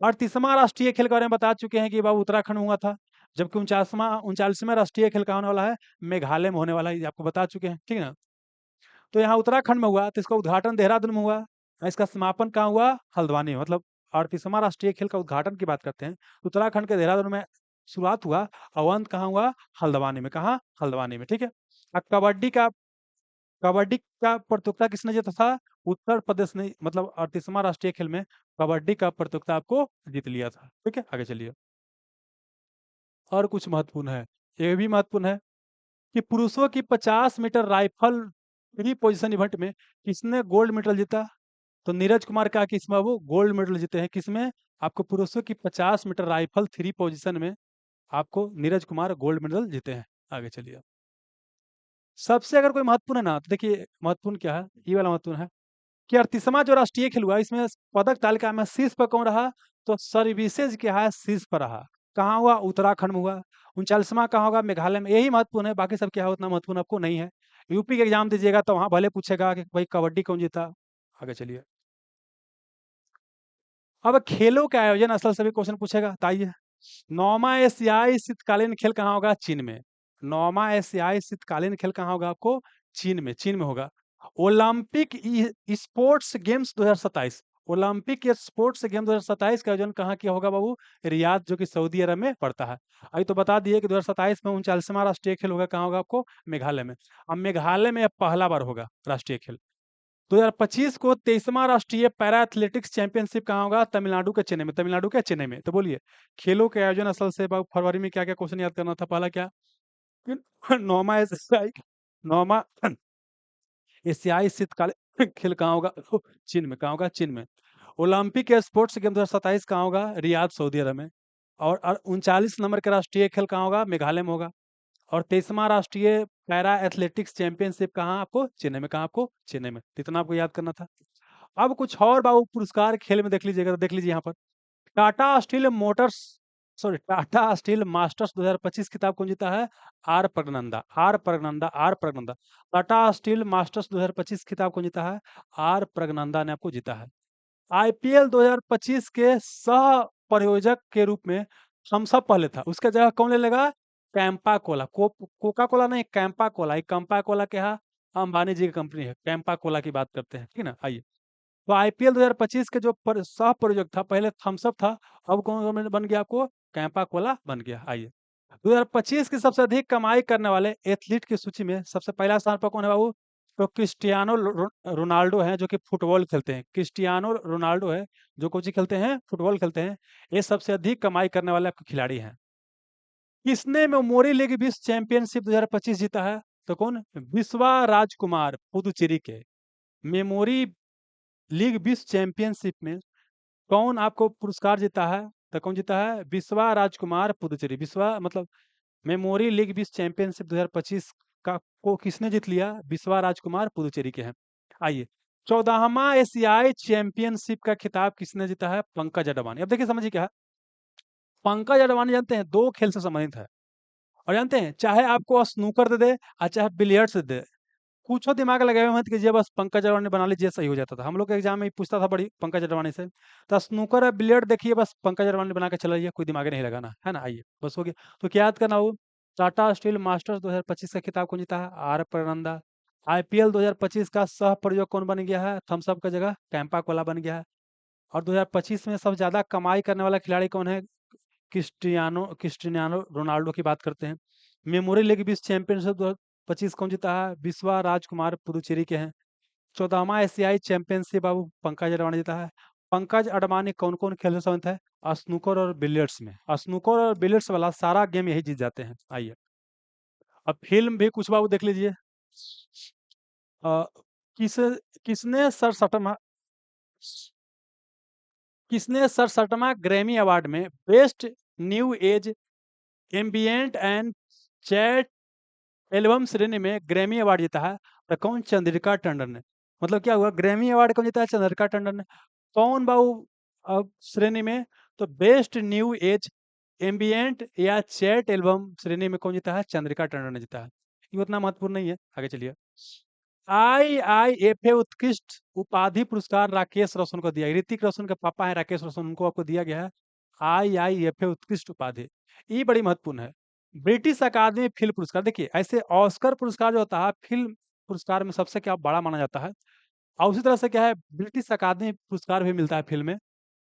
38वां राष्ट्रीय खेल के बारे में बता चुके हैं कि बाबू उत्तराखंड में हुआ था। जबकि 39वां राष्ट्रीय खेल कहाँ होने वाला है? मेघालय में होने वाला है, ये आपको बता चुके हैं। ठीक है ना। तो यहाँ उत्तराखंड में हुआ, तो इसका उद्घाटन देहरादून में हुआ और इसका समापन कहाँ हुआ? हल्द्वानी में। मतलब 38वां राष्ट्रीय खेल का उद्घाटन की बात करते हैं तो उत्तराखंड के देहरादून में शुरुआत हुआ और अंत कहाँ हुआ? हल्द्वानी में। कहाँ? हल्द्वानी में। ठीक है। अब कबड्डी का प्रतियोगिता किसने जीता था? उत्तर प्रदेश ने। मतलब 38वां राष्ट्रीय खेल में कबड्डी का प्रतियोगिता आपको जीत लिया था। ठीक है, आगे चलिए। और कुछ महत्वपूर्ण है, ये भी महत्वपूर्ण है कि पुरुषों की 50 metre rifle free position event में किसने गोल्ड मेडल जीता? तो नीरज कुमार का कि इसमें वो गोल्ड मेडल जीते हैं। किसमें? आपको पुरुषों की 50 मीटर राइफल थ्री पोजीशन में आपको नीरज कुमार गोल्ड मेडल जीते हैं। आगे चलिए। सबसे अगर कोई महत्वपूर्ण है ना, तो देखिए महत्वपूर्ण क्या है, ये वाला महत्वपूर्ण है कि 38वां जो राष्ट्रीय खेल हुआ इसमें पदक तालिका में शीर्ष पर कौन रहा? तो सर्विसेज क्या है? शीर्ष पर रहा। कहाँ हुआ? उत्तराखंड में हुआ। 39वां कहाँ होगा? मेघालय में। यही महत्वपूर्ण है, बाकी सब क्या है उतना महत्वपूर्ण आपको नहीं है। यूपी के एग्जाम दीजिएगा तो वहां भले पूछेगा कि भाई कबड्डी कौन जीता। आगे चलिए। अब खेलों के आयोजन असल से भी क्वेश्चन पूछेगा, बताइए। 9वां एशियाई शीतकालीन खेल कहाँ होगा? चीन में। 9वां एशियाई शीतकालीन खेल कहाँ होगा आपको? चीन में। चीन में होगा। Olympic sports games 2027। Olympic sports game 2027 का आयोजन कहाँ किया होगा बाबू? रियाद, जो कि सऊदी अरब में पड़ता है। अभी तो बता दिए कि 2027 में 39वां राष्ट्रीय खेल होगा। कहाँ होगा आपको? मेघालय में। अब मेघालय में अब पहला बार होगा राष्ट्रीय खेल। 2025 को 23वां राष्ट्रीय पैरा एथलेटिक्स चैंपियनशिप कहाँ होगा? तमिलनाडु के चेन्नई में। तमिलनाडु के चेन्नई में। तो बोलिए खेलों के आयोजन असल से बाबू फरवरी में क्या क्या क्वेश्चन याद करना था? पहला क्या? नौमा एशियाई नौमा एशियाई शीतकालीन खेल कहाँ होगा? चीन में। कहाँ होगा? चीन में। ओलंपिक स्पोर्ट्स गेम 2027 कहाँ होगा? रियाद, सऊदी अरब में। और 39 नंबर के राष्ट्रीय खेल कहाँ होगा? मेघालय में होगा। और 23वां राष्ट्रीय पैरा एथलेटिक्स चैंपियनशिप कहाँ आपको? चेन्नई में। कहाँ आपको? चेन्नई में। इतना आपको याद करना था। अब कुछ और बाबू पुरस्कार खेल में देख लीजिएगा, तो देख लीजिए यहाँ पर। Tata Steel Motors Tata Steel Masters 2025 खिताब कौन जीता है? R Praggnanandhaa. Tata Steel Masters 2025 खिताब कौन जीता है? आर प्रगनंदा ने आपको जीता है। आईपीएल 2025 के सह प्रायोजक के रूप में थम्स अप पहले था, उसके जगह कौन ले लेगा? कैंपा कोला। कोका कोला नहीं, कैंपा कोला। कैंपा कोला क्या है? अंबानी जी की कंपनी है। कैंपा कोला की बात करते हैं, ठीक ना। आइए। तो आईपीएल 2025 के जो सह प्रायोजक था, पहले थम्स अप था, अब कौन बन गया आपको? कैंपा कोला बन गया। आइए। 2025 की सबसे अधिक कमाई करने वाले एथलीट की सूची में सबसे पहला स्थान पर कौन है बाबू? तो क्रिस्टियानो रोनाल्डो हैं, जो कि फुटबॉल खेलते हैं। क्रिस्टियानो रोनाल्डो है जो कोची खेलते हैं? फुटबॉल खेलते हैं। ये सबसे अधिक कमाई करने वाले आपके खिलाड़ी हैं। किसने मेमोरी लीग विश्व चैंपियनशिप 2025 जीता है? तो कौन? विश्वा राजकुमार, पुदुचेरी के। मेमोरी लीग विश्व चैंपियनशिप में कौन आपको पुरस्कार जीता है? तो कौन जीता है? विश्वा राजकुमार, पुदुचेरी। विश्वा मतलब मेमोरी लीग विश्व चैंपियनशिप 2025 का को किसने जीत लिया? विश्वा राजकुमार, पुदुचेरी के हैं। आइए। 14वां एशियाई चैंपियनशिप का खिताब किसने जीता है? पंकज अडवाणी। अब देखिए समझिए क्या है। पंकज अडवाणी जानते हैं दो खेल से संबंधित है। और जानते हैं चाहे आपको स्नूकर दे दे और चाहे बिलियर्ड्स दे दे, कुछ दिमाग लगाए मत कीजिए, बस पंकज अडवाणी बना लीजिए, सही हो जाता था। हम लोग के एग्जाम में पूछता था बड़ी पंकज अडवाणी से। तो स्नूकर और बिलियर्ड देखिए, बस पंकज अडवाणी बना के चला, कोई दिमाग नहीं लगाना है ना। आइए बस हो गया। तो क्या याद करना हो? टाटा स्टील मास्टर्स 2025 का खिताब कौन जीता है? आर प्रगनंदा। आईपीएल 2025 का सह प्रयोग कौन बन गया है? थम्स अप का जगह कैंपा कोला बन गया है। और 2025 में सबसे ज्यादा कमाई करने वाला खिलाड़ी कौन है? क्रिस्टियानो रोनाल्डो की बात करते हैं। मेमोरी लीग विश्व चैंपियनशिप 2025 कौन जीता है? विश्वा राजकुमार, पुदुचेरी के हैं। 14वां एशियाई चैंपियनशिप बाबू पंकज अडवाणी जीता है। पंकज अडवाणी कौन कौन खेल से संबंधित है? स्नूकर और बिलियर्ड्स में। स्नूकर और बिलियर्ड्स वाला सारा गेम यही जीत जाते हैं। आइए। अब फिल्म भी कुछ बाबू देख लीजिए। अ, किस किसने सड़सठवां किसने सड़सठवां ग्रैमी अवार्ड में best new age ambient and chat album श्रेणी में ग्रैमी अवार्ड जीता है? तो कौन? चंद्रिका टंडन ने। मतलब क्या हुआ, ग्रैमी अवार्ड कौन जीता है? चंद्रिका टंडन ने। कौन बाबू श्रेणी में? तो बेस्ट न्यू एज एम्बिएंट या चैट एल्बम श्रेणी में कौन जीता है? चंद्रिका टंडन ने जीता है। ये उतना महत्वपूर्ण नहीं है, आगे चलिए। आईआईएफए उत्कृष्ट उपाधि पुरस्कार राकेश रोशन को दिया, ऋतिक रोशन के पापा हैं राकेश रोशन, उनको आपको दिया गया है आईआईएफए उत्कृष्ट उपाधि। ये बड़ी महत्वपूर्ण है। ब्रिटिश अकादमी फिल्म पुरस्कार, देखिए ऐसे ऑस्कर पुरस्कार जो होता है फिल्म पुरस्कार में सबसे क्या बड़ा माना जाता है, और उसी तरह से क्या है ब्रिटिश अकादमी पुरस्कार भी मिलता है फिल्म में।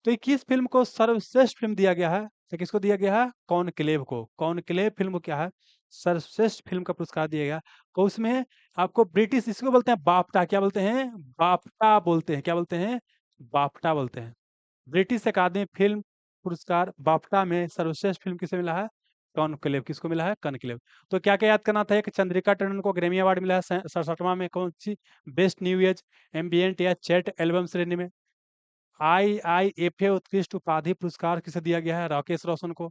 तो ये किस फिल्म को सर्वश्रेष्ठ फिल्म दिया गया है? तो किसको दिया गया है? कॉनक्लेव को। कॉनक्लेव फिल्म को क्या है? सर्वश्रेष्ठ फिल्म का पुरस्कार दिया गया। तो उसमें आपको ब्रिटिश, इसको बोलते हैं बाफ्टा, क्या बोलते हैं? बाफ्टा बोलते हैं, क्या बोलते हैं? बाफ्टा बोलते हैं। ब्रिटिश अकादमी फिल्म पुरस्कार बाफ्टा में सर्वश्रेष्ठ फिल्म किसे मिला है? कॉनक्लेव। किसको मिला है? कॉनक्लेव। तो क्या क्या याद करना था? एक, चंद्रिका टंडन को ग्रैमी अवार्ड मिला है 67वां में, कौन सी? बेस्ट न्यू एज एम्बिएंट या चैट एल्बम श्रेणी में। आईआईएफए उत्कृष्ट उपाधि पुरस्कार किसे दिया गया है? राकेश रोशन को।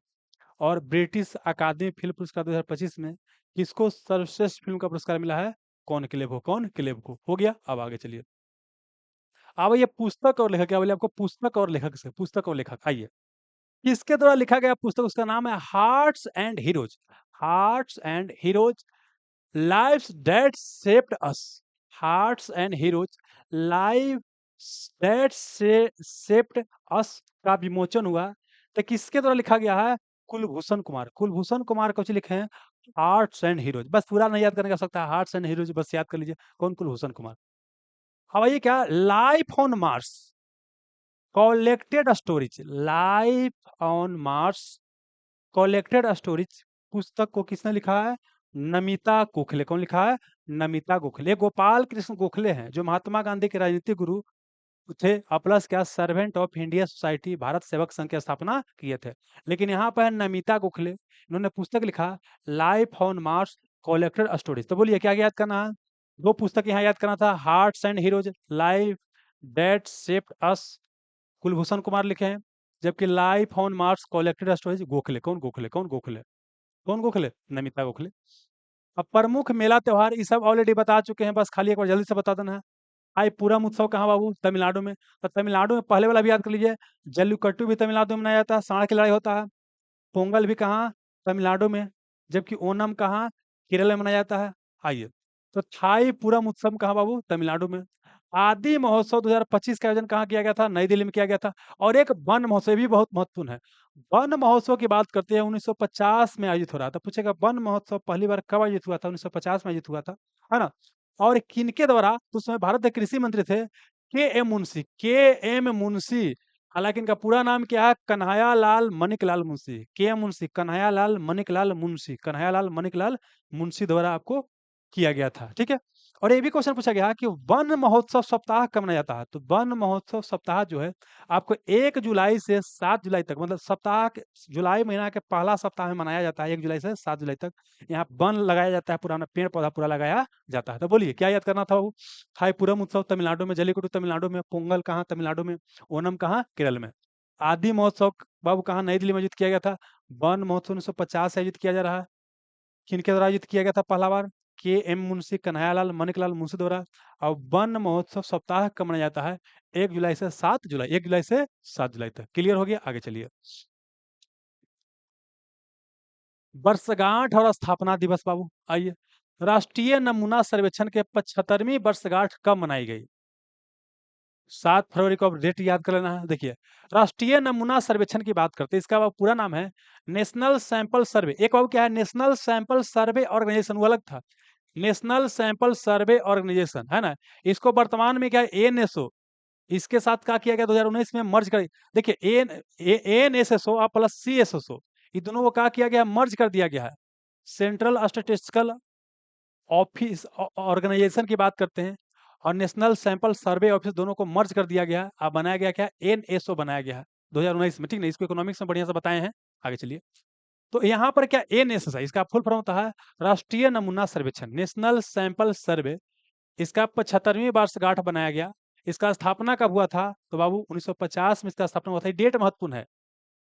और ब्रिटिश अकादमी फिल्म पुरस्कार 2025 में किसको सर्वश्रेष्ठ फिल्म का पुरस्कार मिला है? कॉनक्लेव को। कॉनक्लेव को हो गया। अब आगे चलिए। अब ये पुस्तक और लेखक, क्या बोले आपको? पुस्तक और लेखक से, पुस्तक और लेखक, आइए। किसके द्वारा लिखा गया पुस्तक? उसका नाम है hearts and heroes. Hearts and heroes, lives that shaped us. Hearts and heroes, live that shaped us का विमोचन हुआ। तो किसके द्वारा लिखा गया है? कुलभूषण कुमार। कुलभूषण कुमार कौन लिखे हैं? Hearts and heroes. बस पूरा नहीं याद करने का सकता है, हार्ट्स एंड हीरोज बस याद कर लीजिए। कौन? कुलभूषण कुमार। अब आइए, क्या life on Mars collected stories. Life on Mars collected stories पुस्तक को किसने लिखा है? नमिता गोखले। कौन लिखा है? नमिता गोखले। गोपाल कृष्ण गोखले हैं जो महात्मा गांधी के राजनीतिक गुरु थे, और प्लस क्या servant of India society Bharat Sevak Sangh की स्थापना किए थे। लेकिन यहाँ पर नमिता गोखले, इन्होंने पुस्तक लिखा life on Mars collected stories. तो बोलिए क्या याद करना है? दो पुस्तक यहाँ याद करना था, hearts and heroes, life that shaped us, Kulbhushan Kumar लिखे हैं। जबकि life on Mars collected stories Gokhale. कौन गोखले? कौन गोखले? कौन गोखले? नमिता गोखले। अब प्रमुख मेला त्योहार ये सब ऑलरेडी बता चुके हैं, बस खाली एक बार जल्दी से बता देना है। आई पूरम उत्सव कहाँ बाबू? तमिलनाडु में। तो तमिलनाडु में पहले वाला भी याद कर लीजिए, जल्लीकट्टू भी तमिलनाडु में मनाया जाता है, सांड की लड़ाई होता है। पोंगल भी कहाँ? तमिलनाडु में। जबकि ओनम कहाँ? केरल में मनाया जाता है। आइए, तो थाई पूरम उत्सव कहाँ बाबू? तमिलनाडु में। आदि महोत्सव 2025 का आयोजन कहाँ किया गया था? नई दिल्ली में किया गया था। और एक वन महोत्सव भी बहुत महत्वपूर्ण है। वन महोत्सव की बात करते हैं, 1950 में आयोजित हो रहा था। पूछेगा वन महोत्सव पहली बार कब आयोजित हुआ था? 1950 में आयोजित हुआ था, है ना? और किनके द्वारा? तो उस समय भारत के कृषि मंत्री थे के एम मुंशी। के एम मुंशी, हालांकि इनका पूरा नाम क्या है? कन्हैयालाल माणिकलाल मुंशी। के एम मुंशी, कन्हैयालाल माणिकलाल मुंशी, कन्हैयालाल माणिकलाल मुंशी द्वारा आपको किया गया था। ठीक है। और ये भी क्वेश्चन पूछा गया कि वन महोत्सव सप्ताह कब मनाया जाता है? तो वन महोत्सव सप्ताह जो है आपको 1 जुलाई से 7 जुलाई तक, मतलब सप्ताह के जुलाई महीना के पहला सप्ताह में मनाया जाता है, 1 जुलाई से 7 जुलाई तक। यहाँ वन लगाया जाता है, पुराना पेड़ पौधा पूरा लगाया जाता है। तो बोलिए क्या याद करना था बाबू? थाईपुरम उत्सव तमिलनाडु में, जल्लीकट्टू तमिलनाडु में, पोंगल कहाँ? तमिलनाडु में। ओनम कहाँ? केरल में। आदि महोत्सव बाबू कहाँ? नई दिल्ली में आयोजित किया गया था। वन महोत्सव 1950 से आयोजित किया जा रहा है। किनके द्वारा आयोजित किया गया था पहला बार? के एम मुंशी, कन्हैयालाल माणिकलाल मुंशी द्वारा। और वन महोत्सव सप्ताह कब मनाया जाता है? 1 जुलाई से 7 जुलाई, 1 जुलाई से 7 जुलाई तक। क्लियर हो गया? आगे चलिए। वर्षगांठ और स्थापना दिवस बाबू, आइए। राष्ट्रीय नमूना सर्वेक्षण के 75वीं वर्षगांठ कब मनाई गई? 7 फरवरी को। अब डेट याद कर लेना है। देखिए, राष्ट्रीय नमूना सर्वेक्षण की बात करते हैं, इसका पूरा नाम है नेशनल सैंपल सर्वे। एक बाबू क्या है? नेशनल सैंपल सर्वे ऑर्गेनाइजेशन, वो अलग था। नेशनल सैंपल सर्वे ऑर्गेनाइजेशन, है ना? इसको वर्तमान में क्या है? एनएसओ, इसके साथ क्या किया गया? 2019 में मर्ज कर, देखिए एनएसएसओ और प्लस सीएसएसओ, ये दोनों को क्या किया गया? मर्ज कर दिया गया है। सेंट्रल स्टैटिस्टिकल ऑफिस ऑर्गेनाइजेशन की बात करते हैं, और नेशनल सैंपल सर्वे ऑफिस, दोनों को मर्ज कर दिया गया। अब बनाया गया क्या? एनएसओ बनाया गया है 2019 में। ठीक नहीं, इसको इकोनॉमिक्स में बढ़िया से बताए हैं। आगे चलिए। तो यहाँ पर क्या एनएसएस है? इसका फुल फॉर्म होता है राष्ट्रीय नमूना सर्वेक्षण, नेशनल सैंपल सर्वे। इसका 75वीं वर्षगांठ बनाया गया। इसका स्थापना कब हुआ था? तो बाबू 1950 में इसका स्थापना हुआ था। डेट महत्वपूर्ण है।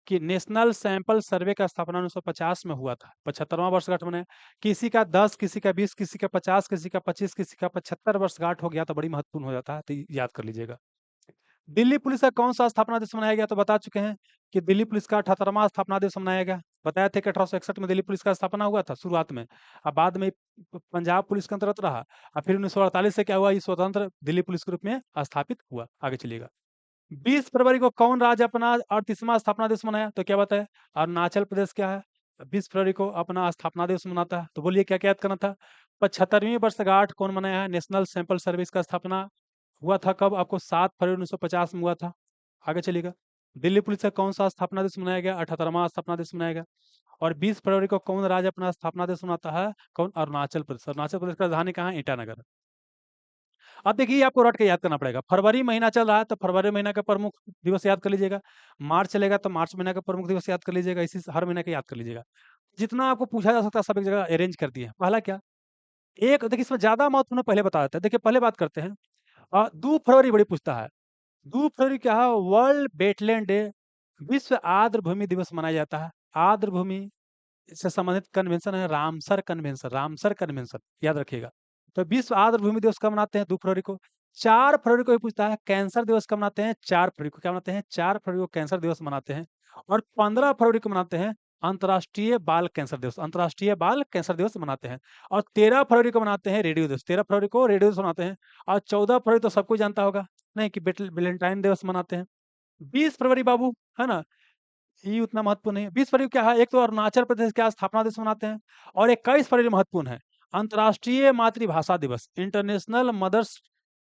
कि नेशनल सैंपल सर्वे का स्थापना 1950 में हुआ था, 75वां वर्षगांठ मनाया। किसी का 10, किसी का 20, किसी का 50, किसी का 25, किसी का 75 वर्षगांठ हो गया तो बड़ी महत्वपूर्ण हो जाता है, तो याद कर लीजिएगा। दिल्ली पुलिस का कौन सा स्थापना दिवस मनाया गया, तो बता चुके हैं कि दिल्ली पुलिस का 78वां स्थापना दिवस मनाया गया। बताया थे कि 1861 में दिल्ली पुलिस का स्थापना हुआ था शुरुआत में, अब बाद में पंजाब पुलिस के अंतर्गत रहा, और फिर 1948 से क्या हुआ, ये स्वतंत्र दिल्ली पुलिस के रूप में स्थापित हुआ। आगे चलिएगा। 20 फरवरी को कौन राज्य अपना 38वां स्थापना दिवस मनाया, तो क्या बताया, अरुणाचल प्रदेश क्या है, 20 फरवरी को अपना स्थापना दिवस मनाता है, तो बोलिए क्या क्या याद करना था। 75वीं वर्षगांठ कौन मनाया है, नेशनल सैंपल सर्विस का स्थापना हुआ था कब, आपको 7 फरवरी 1950 में हुआ था। आगे चलिएगा। दिल्ली पुलिस का कौन सा स्थापना दिवस मनाया गया, 78वां स्थापना दिवस मनाया गया। और 20 फरवरी को कौन राज्य अपना स्थापना दिवस मनाता है, कौन, अरुणाचल प्रदेश। अरुणाचल प्रदेश का राजधानी कहाँ है, ईटानगर। अब देखिए आपको रट के याद करना पड़ेगा, फरवरी महीना चल रहा है तो फरवरी महीना का प्रमुख दिवस याद कर लीजिएगा, मार्च चलेगा तो मार्च महीना का प्रमुख दिवस याद कर लीजिएगा, इसी से हर महीने का याद कर लीजिएगा। जितना आपको पूछा जा सकता है सब एक जगह अरेंज कर दिए। पहला क्या, एक देखिए इसमें ज्यादा महत्वपूर्ण पहले बता देते हैं। देखिए पहले बात करते हैं, 2 फरवरी बड़ी पूछता है। 2 फरवरी क्या है, वर्ल्ड वेटलैंड डे, विश्व आर्द्र भूमि दिवस मनाया जाता है। आर्द्र भूमि से संबंधित कन्वेंशन है रामसर कन्वेंशन, रामसर कन्वेंशन याद रखिएगा। तो विश्व आर्द्र भूमि दिवस कब मनाते हैं, 2 फरवरी को। 4 फरवरी को भी पूछता है, कैंसर दिवस कब मनाते हैं, 4 फरवरी को। क्या मनाते हैं, 4 फरवरी को कैंसर दिवस मनाते हैं। और 15 फरवरी को मनाते हैं अंतर्राष्ट्रीय बाल कैंसर दिवस, अंतर्राष्ट्रीय बाल कैंसर दिवस मनाते हैं। और 13 फरवरी को मनाते हैं रेडियो दिवस, 13 फरवरी को रेडियो दिवस मनाते हैं। और 14 फरवरी तो सबको जानता होगा नहीं कि वेलेंटाइन दिवस मनाते हैं। 20 फरवरी बाबू, है ना, ये उतना महत्वपूर्ण नहीं है। 20 फरवरी क्या है, एक तो अरुणाचल प्रदेश का स्थापना दिवस मनाते हैं। और 21 फरवरी महत्वपूर्ण है, अंतर्राष्ट्रीय मातृभाषा दिवस, इंटरनेशनल मदर्स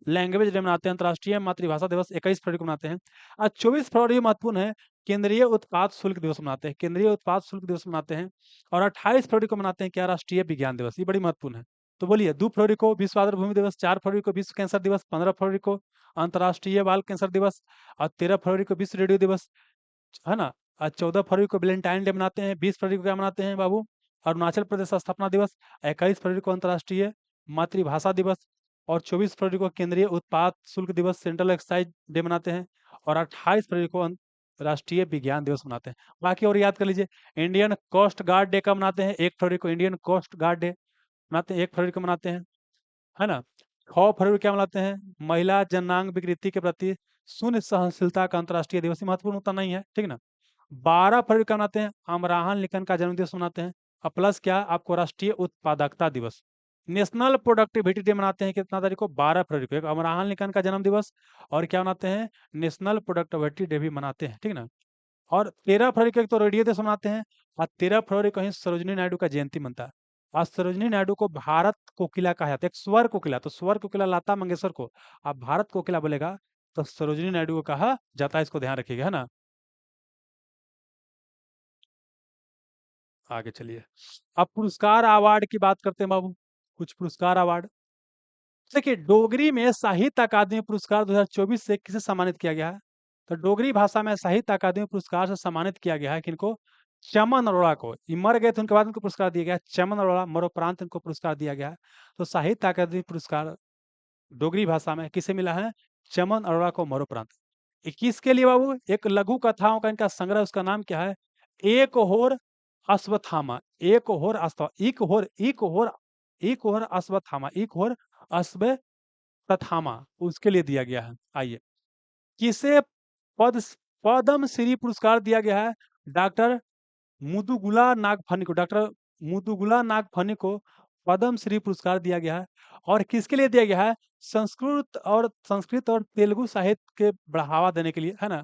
लैंग्वेज डे मनाते हैं। अंतर्राष्ट्रीय मातृभाषा दिवस 21 फरवरी को मनाते हैं। और 24 फरवरी महत्वपूर्ण है, केंद्रीय उत्पाद शुल्क दिवस मनाते हैं, केंद्रीय उत्पाद शुल्क दिवस मनाते हैं। और 28 फरवरी को मनाते हैं क्या, राष्ट्रीय विज्ञान दिवस, ये बड़ी महत्वपूर्ण है। तो बोलिए, 2 फरवरी को विश्व आर्द्र भूमि दिवस, 4 फरवरी को विश्व कैंसर दिवस, 15 फरवरी को अंतर्राष्ट्रीय बाल कैंसर दिवस, और 13 फरवरी को विश्व रेडियो दिवस, है ना। आज 14 फरवरी को वैलेंटाइन डे मनाते हैं। 20 फरवरी को क्या मनाते हैं बाबू, अरुणाचल प्रदेश स्थापना दिवस। 21 फरवरी को अंतर्राष्ट्रीय मातृभाषा दिवस। और 24 फरवरी को केंद्रीय उत्पाद शुल्क दिवस, सेंट्रल एक्साइज डे मनाते हैं। और 28 फरवरी को राष्ट्रीय विज्ञान दिवस मनाते हैं। बाकी और याद कर लीजिए, इंडियन कोस्ट गार्ड डे कब मनाते हैं, 1 फरवरी को इंडियन कोस्ट गार्ड डे मनाते हैं, 1 फरवरी को मनाते हैं, है ना। 6 फरवरी क्या मनाते हैं, महिला जननांग विकृति के प्रति शून्य सहनशीलता का अंतर्राष्ट्रीय दिवस, महत्वपूर्ण होता नहीं है, ठीक ना। 12 फरवरी को मनाते हैं अमराहन लिंकन का जन्मदिवस मनाते हैं। और प्लस क्या, आपको राष्ट्रीय उत्पादकता दिवस, नेशनल प्रोडक्टिविटी डे मनाते हैं कितना तारीख को, 12 फरवरी को। एक अमराहन लिंकन का जन्म दिवस, और क्या मनाते हैं, नेशनल प्रोडक्टिविटी डे भी मनाते हैं, ठीक ना। और 13 फरवरी को एक तो रेडियो दिवस मनाते हैं। और 13 फरवरी को ही सरोजिनी नायडू का जयंती मनता है। आज सरोजिनी नायडू को भारत कोकिला कहा जाता है, एक स्वर कोकिला, तो स्वर कोकिला लता मंगेशकर को आप भारत कोकिला बोलेगा, तो सरोजिनी नायडू को कहा जाता है, इसको ध्यान रखिएगा, है ना। आगे चलिए। अब पुरस्कार अवार्ड की बात करते हैं बाबू, कुछ पुरस्कार अवार्ड। देखिए डोगरी में साहित्य अकादमी पुरस्कार 2024 से किसे सम्मानित किया गया है, तो डोगरी भाषा में साहित्य अकादमी पुरस्कार से सम्मानित किया गया है किनको, चमन अरोड़ा को। ये मर गए थे, उनके बाद उनको पुरस्कार दिया गया, चमन अरोड़ा मरणोपरांत इनको पुरस्कार दिया गया है। तो साहित्य अकादमी पुरस्कार डोगरी भाषा में किसे मिला है, चमन अरोड़ा को मरणोपरांत। 21 के लिए बाबू, एक लघु कथाओं का इनका संग्रह, उसका नाम क्या है, एक होर अश्वत्थामा, एक होर अश्व एक होर अश्वत्थामा, एक होर अश्वत्थामा, उसके लिए दिया गया है। आइए, किसे पद पद्म श्री पुरस्कार दिया गया है, डॉक्टर मुदुगुला नागफनी को, डॉक्टर मुदुगुला नागफनी को पद्म श्री पुरस्कार दिया गया है। और किसके लिए दिया गया है, संस्कृत और तेलुगु साहित्य के बढ़ावा देने के लिए, है ना।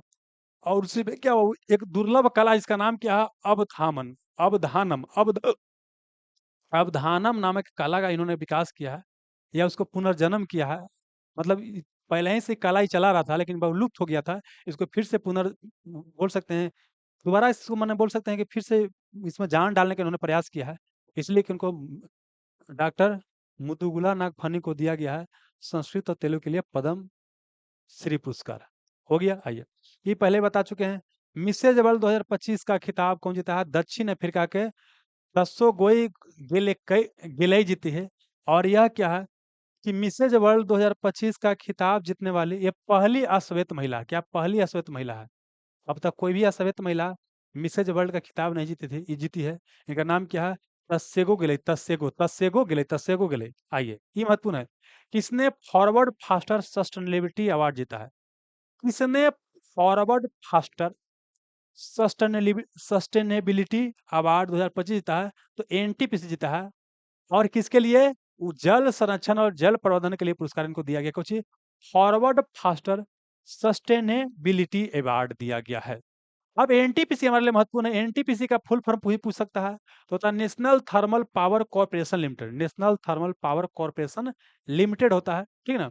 और उसी में क्या एक दुर्लभ कला, जिसका नाम क्या है, अवधामन, अवधानम, अवधानम नामक कला का इन्होंने विकास किया है, या उसको पुनर्जन्म किया है। मतलब पहले ही से कला ही चला रहा था, लेकिन बहुत लुप्त हो गया था, इसको फिर से बोल सकते हैं, दोबारा इसको मैंने बोल सकते हैं कि फिर से इसमें जान डालने का इन्होंने प्रयास किया है। इसलिए कि उनको डॉक्टर मुदुगुला नागफनी को दिया गया है संस्कृत और तेलुगु के लिए पद्म श्री पुरस्कार। हो गया। आइए, ये पहले बता चुके हैं। मिसेज वर्ल्ड 2025 का खिताब कौन जीता है, दक्षिण अफ्रीका के रसोगोई गिलई जीती है। और यह क्या है कि मिसेज वर्ल्ड 2025 का खिताब जीतने वाली ये पहली अश्वेत महिला, क्या पहली अश्वेत महिला है। अब तक कोई भी अश्वेत महिला मिसेज वर्ल्ड का खिताब नहीं जीती थी, ये जीती है। इनका नाम क्या है? तस्सेगो गिले, तस्सेगो गिले। आइए, ये महत्वपूर्ण है। किसने फॉरवर्ड फास्टर सस्टेनेबिलिटी अवार्ड जीता है? किसने फॉरवर्ड फास्टर सस्टेनेबिलिटी अवार्ड 2025 जीता है? तो एनटीपीसी जीता है। और किसके लिए? वो जल संरक्षण और जल प्रबंधन के लिए पुरस्कार इनको दिया गया। कुछ फॉरवर्ड फास्टर सस्टेनेबिलिटी अवार्ड दिया गया है। अब एनटीपीसी हमारे लिए महत्वपूर्ण है। एनटीपीसी का फुल फॉर्म कोई पूछ सकता है, तो होता है national thermal power corporation limited. National thermal power corporation limited होता है, ठीक है ना।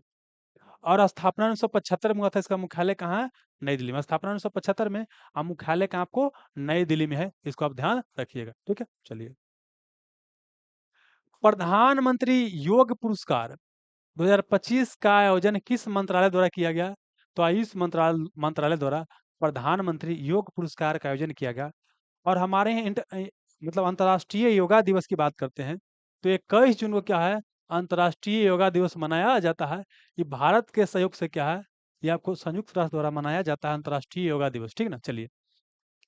और स्थापना 1975 में हुआ था। इसका मुख्यालय कहाँ है? नई दिल्ली में। स्थापना 1975 में। अब मुख्यालय कहाँ आपको? नई दिल्ली में है। इसको आप ध्यान रखिएगा, ठीक है। चलिए, प्रधानमंत्री योग पुरस्कार 2025 का आयोजन किस मंत्रालय द्वारा किया गया? तो आयुष मंत्रालय द्वारा प्रधानमंत्री योग पुरस्कार का आयोजन किया गया। और हमारे यहाँ मतलब अंतर्राष्ट्रीय योगा दिवस की बात करते हैं, तो 21 जून को क्या है? अंतर्राष्ट्रीय योगा दिवस मनाया जाता है। ये भारत के सहयोग से क्या है? ये आपको संयुक्त राष्ट्र द्वारा मनाया जाता है अंतर्राष्ट्रीय योगा दिवस, ठीक है ना। चलिए,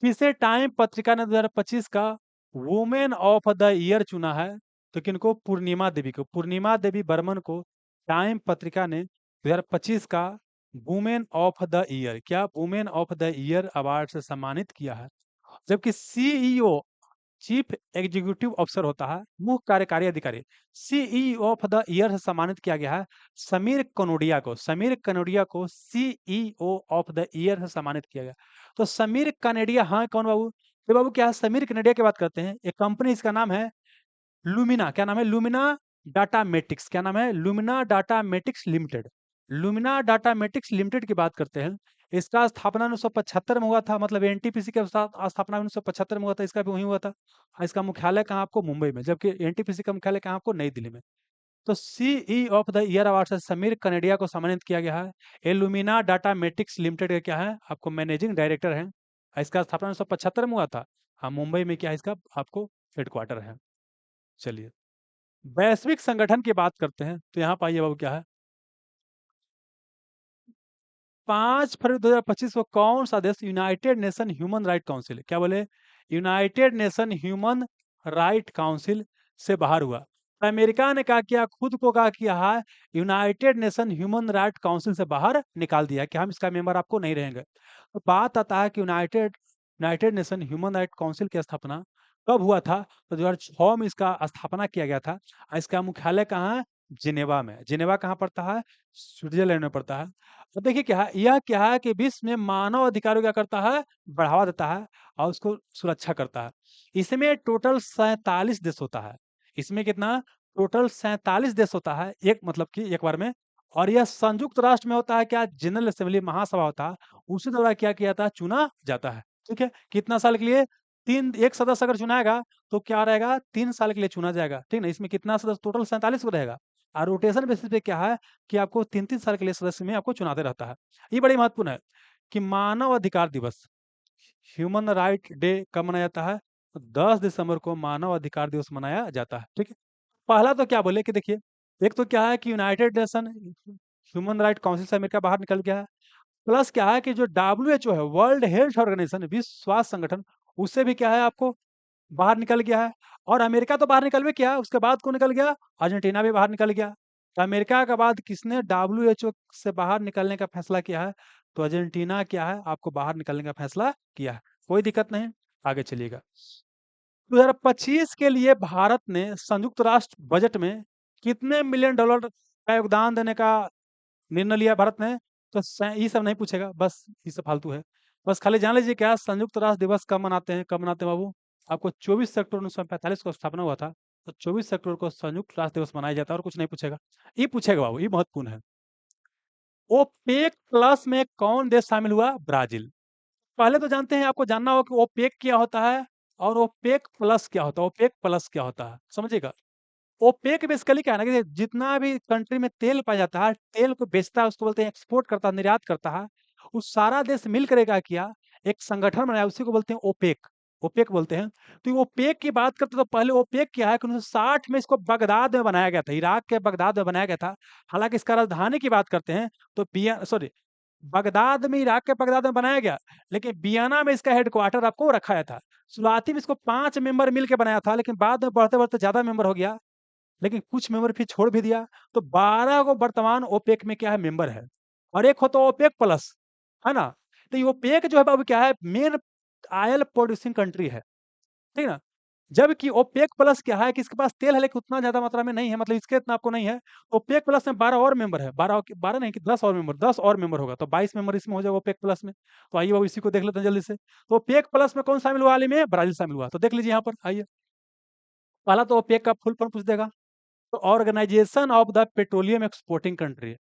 किसे टाइम पत्रिका ने 2025 का वुमेन ऑफ द ईयर चुना है? तो किनको? पूर्णिमा देवी को। पूर्णिमा देवी बर्मन को टाइम पत्रिका ने 2025 का वुमेन ऑफ द ईयर, क्या women of the year award से सम्मानित किया है। जबकि सीईओ, चीफ एग्जीक्यूटिव ऑफिसर होता है, मुख्य कार्यकारी अधिकारी, सीईओ ऑफ द ईयर से सम्मानित किया गया है समीर कनोडिया को। समीर कनोडिया को सीईओ ऑफ द ईयर से सम्मानित किया गया। तो समीर कनेडिया, हाँ कौन बाबू? तो बाबू क्या है? समीर कनेडिया की बात करते हैं। एक कंपनी, इसका नाम है लुमिना। क्या नाम है? लुमिना डाटा मेटिक्स। क्या नाम है? लुमिना डाटा मेटिक्स लिमिटेड। लुमिना डाटा मेटिक्स लिमिटेड की बात करते हैं। इसका स्थापना 1975 में हुआ था। मतलब एनटीपीसी के साथ स्थापना 1975 में हुआ था। इसका भी वहीं हुआ था। इसका मुख्यालय कहाँ आपको? मुंबई में। जबकि एनटीपीसी का मुख्यालय कहाँ आपको? नई दिल्ली में। तो CE of the year award से समीर कनेडिया को सम्मानित किया गया है। एलुमिना डाटा मेटिक्स लिमिटेड का क्या है? आपको मैनेजिंग डायरेक्टर है। इसका स्थापना 1975 में हुआ था। हाँ, मुंबई में क्या है? इसका आपको हेडक्वार्टर है। चलिए, वैश्विक संगठन की बात करते हैं, तो यहाँ पाइए बाबू क्या है? 5 फरवरी 2025 को कौन सा देश United nation human right council, क्या बोले? United nation human right council से बाहर हुआ। अमेरिका ने कहा, किया खुद को कहा किया है United nation human right council से बाहर निकाल दिया कि हम इसका मेंबर आपको नहीं रहेंगे। तो बात आता है कि United United nation human right council की स्थापना कब हुआ था? तो 2006 में इसका स्थापना किया गया था। और इसका मुख्यालय कहाँ है? जिनेवा में। जिनेवा कहाँ पड़ता है? स्विट्जरलैंड में पड़ता है। तो देखिए क्या है, यह क्या है कि विश्व में मानव अधिकारों क्या करता है? बढ़ावा देता है और उसको सुरक्षा करता है। इसमें टोटल 47 देश होता है। इसमें कितना? टोटल 47 देश होता है, एक मतलब कि एक बार में। और यह संयुक्त राष्ट्र में होता है क्या? जनरल असेंबली, महासभा होता है, उसी द्वारा क्या किया जाता है? चुना जाता है। ठीक है, कितना साल के लिए? तीन। एक सदस्य अगर चुनाएगा तो क्या रहेगा? 3 साल के लिए चुना जाएगा, ठीक ना। इसमें कितना सदस्य? टोटल 47 को रहेगा। और रोटेशन बेसिस पे क्या है कि आपको 3-3 साल के लिए सदस्य में आपको चुनाते रहता है। ये बड़ी महत्वपूर्ण है कि मानव अधिकार दिवस, ह्यूमन राइट डे कब मनाया जाता है? तो 10 दिसंबर को मानव अधिकार दिवस मनाया जाता है, ठीक है। पहला तो क्या बोले कि देखिए, एक तो क्या है कि United nation human right council से अमेरिका बाहर निकल गया है। प्लस क्या है कि जो डब्ल्यूएचओ है, वर्ल्ड हेल्थ ऑर्गेनाइजेशन, विश्व स्वास्थ्य संगठन, उससे भी क्या है आपको बाहर निकल गया है। और अमेरिका तो बाहर निकल भी किया, उसके बाद कौन निकल गया? अर्जेंटीना भी बाहर निकल गया। तो अमेरिका के बाद किसने डब्ल्यूएचओ से बाहर निकलने का फैसला किया है? तो अर्जेंटीना क्या है आपको बाहर निकलने का फैसला किया है। कोई दिक्कत नहीं, आगे चलिएगा। 2025 के लिए भारत ने संयुक्त राष्ट्र बजट में कितने मिलियन डॉलर का योगदान देने का निर्णय लिया भारत ने? तो ये सब नहीं पूछेगा, बस ये सब फालतू है। बस खाली जान लीजिए क्या संयुक्त राष्ट्र दिवस कब मनाते हैं? कब मनाते हैं बाबू? आपको 24 अक्टूबर 1945 को स्थापना हुआ था। तो 24 अक्टूबर को संयुक्त राष्ट्र दिवस मनाया जाता है, और कुछ नहीं पूछेगा। ये पूछेगा बाबू, ये महत्वपूर्ण है। ओपेक प्लस में कौन देश शामिल हुआ? ब्राजील। पहले तो जानते हैं, आपको जानना होगा कि ओपेक क्या होता है और ओपेक प्लस क्या होता है। ओपेक प्लस क्या होता है समझिएगा। ओपेक बेसिकली क्या है ना कि जितना भी कंट्री में तेल पाया जाता है, तेल को बेचता है, उसको बोलते हैं एक्सपोर्ट करता है, निर्यात करता है। उस सारा देश मिल करेगा किया, एक संगठन बनाया, उसी को बोलते हैं ओपेक। ओपेक बोलते हैं। तो ये ओपेक की बात करते तो पहले ओपेक क्या है कि 1960 में इसको बगदाद में बनाया गया था, इराक के बगदाद में बनाया गया था। हालांकि इसका राजधानी की बात करते हैं तो पिया सॉरी बगदाद में, इराक के बगदाद में बनाया गया, लेकिन वियना में इसका हेडक्वार्टर आपको रखा गया था। शुरुआती में इसको 5 मेंबर मिल के बनाया था, लेकिन बाद में बढ़ते-बढ़ते ज़्यादा मेंबर हो गया, लेकिन कुछ मेंबर फिर छोड़ भी दिया। तो 12 को वर्तमान ओपेक में क्या है मेंबर है, और एक होता है ओपेक प्लस, है ना? तो ये ओपेक जो है बाबू क्या है, मेन ऑयल प्रोड्यूसिंग कंट्री है, ठीक है ना? जबकि ओपेक प्लस क्या है कि इसके पास तेल है, लेकिन उतना ज़्यादा मात्रा में नहीं है, मतलब इसके इतना आपको नहीं है। ओपेक प्लस में 12 और मेंबर है, 12 नहीं कि 10 और मेंबर, 10 और मेंबर होगा, तो 22 मेंबर इसमें हो जाएगा ओपेक प्लस में। तो आइए बाबू इसी को देख लेते हैं जल्दी से। तो ओपेक प्लस में कौन शामिल हुआ हाल ही में? ब्राज़ील शामिल हुआ। तो देख लीजिए यहाँ पर, आइए। पहला तो ओपेक का फुल फॉर्म पूछ देगा। तो organisation of the petroleum exporting country,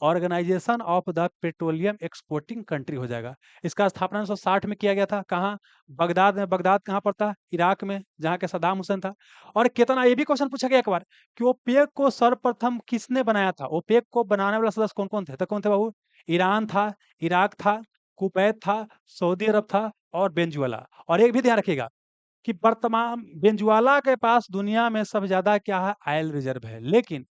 organisation of the petroleum exporting country हो जाएगा। इसका स्थापना 1960 में किया गया था। कहाँ? बगदाद में। बगदाद कहाँ पड़ता? इराक में, जहाँ के सद्दाम हुसैन था। और कितना, ये भी क्वेश्चन पूछा गया एक बार कि ओपेक को सर्वप्रथम किसने बनाया था? ओपेक को बनाने वाला सदस्य कौन कौन थे? तो कौन थे बाबू? ईरान था, इराक था, कुवैत था, सऊदी अरब था और वेनेजुएला। और एक भी ध्यान रखिएगा कि वर्तमान वेनेजुएला के पास दुनिया में सबसे ज़्यादा क्या है? ऑयल रिज़र्व है। लेकिन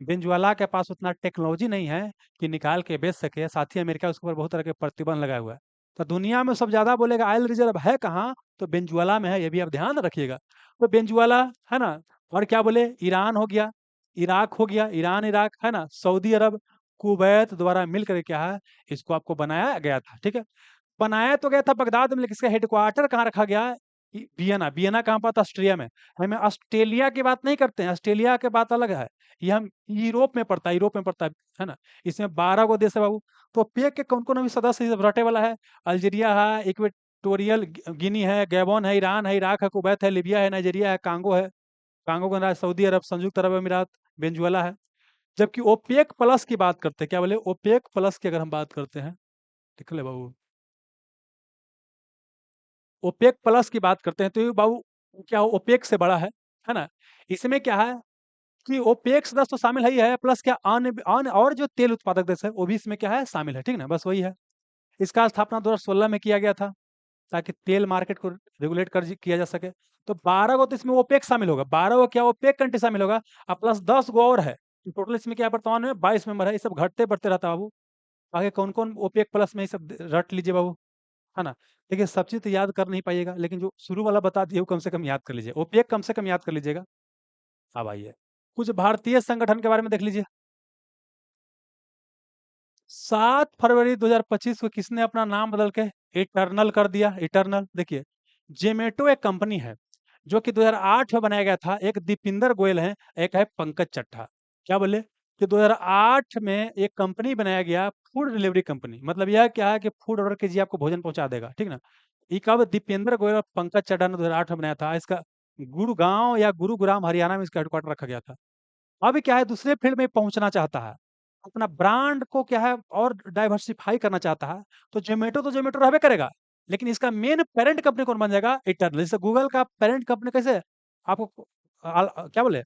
वेनेजुएला के पास उतना टेक्नोलॉजी नहीं है कि निकाल के बेच सके। साथ ही अमेरिका उसके ऊपर बहुत तरह के प्रतिबंध लगाया हुआ है। तो दुनिया में सबसे ज़्यादा बोलेगा ऑयल रिज़र्व है कहाँ? तो वेनेजुएला में है, ये भी आप ध्यान रखिएगा। तो वेनेजुएला, है ना? और क्या बोले? ईरान हो गया, इराक हो गया, ईरान, इराक, है ना? सऊदी अरब, कुवैत द्वारा मिलकर क्या है, इसको आपको बनाया गया था, ठीक है? बनाया तो गया था बगदाद में, लेकिन इसका हेडक्वार्टर कहाँ रखा गया है? वियना। वियना कहाँ पड़ता? ऑस्ट्रिया में। हमें ऑस्ट्रेलिया की बात नहीं करते हैं, ऑस्ट्रेलिया की बात अलग है। ये हम यूरोप में पड़ता है, यूरोप में पड़ता है ना? इसमें 12 गो देश है बाबू। तो पेक के कौन-कौन अभी सदस्य ये सब रटे वाला है? अल्जीरिया है, इक्वेटोरियल गिनी है, गैबोन है, ईरान है, इराक है, कुवैत है, लीबिया है, नाइजीरिया है, कांगो है, कांगो गणराज्य, सऊदी अरब, संयुक्त अरब अमीरात, वेनेजुएला है। जबकि ओपेक प्लस की बात करते हैं, क्या बोले? ओपेक प्लस की अगर हम बात करते हैं, देख ले बाबू, ओपेक प्लस की बात करते हैं तो ये बाबू क्या ओपेक से बड़ा है ना? इसमें क्या है कि ओपेक सदस्य तो शामिल है ही है, प्लस क्या अन्य अन्य और जो तेल उत्पादक देश है वो भी इसमें क्या है? शामिल है, ठीक ना? बस वही है। इसका स्थापना 2016 में किया गया था, ताकि तेल मार्केट को रेगुलेट किया जा सके। तो 12 गो तो इसमें ओपेक शामिल होगा, 12 गो क्या ओपेक कंट्री शामिल होगा, और प्लस 10 गो और है। तो टोटल इसमें क्या है, वर्तमान में 22 मेंबर है। ये सब घटते बढ़ते रहता है बाबू। आगे कौन कौन ओपेक प्लस में, ये सब रट लीजिए बाबू, है ना? देखिए सब चीज़ तो याद कर नहीं पाइएगा, लेकिन जो शुरू वाला बता दिए वो कम से कम याद कर लीजिए। ओपेक कम से कम याद कर लीजिएगा। अब आइए, कुछ भारतीय संगठन के बारे में देख लीजिए। 7 फरवरी 2025 को किसने अपना नाम बदल के इटर्नल कर दिया? इटर्नल, देखिए, ज़ोमैटो एक कंपनी है, जो कि 2008 में बनाया गया था। एक दीपिंदर गोयल है, एक है पंकज चड्ढा। क्या बोले? कि 2008 में एक कंपनी बनाया गया, फूड डिलीवरी कंपनी। मतलब यह क्या है कि फूड ऑर्डर कीजिए, आपको भोजन पहुँचा देगा, ठीक ना? ये कब दीपेंद्र गोयल और पंकज चड्ढा ने 2008 में बनाया था। इसका गुड़गाँव या गुरुग्राम हरियाणा में इसका हेडक्वार्टर रखा गया था। अब क्या है, दूसरे फील्ड में पहुँचना चाहता है। अपना ब्रांड को क्या है और डाइवर्सिफ़ाई करना चाहता है। तो ज़ोमैटो रहबे करेगा। लेकिन इसका मेन पैरेंट कंपनी कौन बन जाएगा? इटर्नल। जैसे गूगल का पैरेंट कंपनी कैसे है? आपको क्या बोले?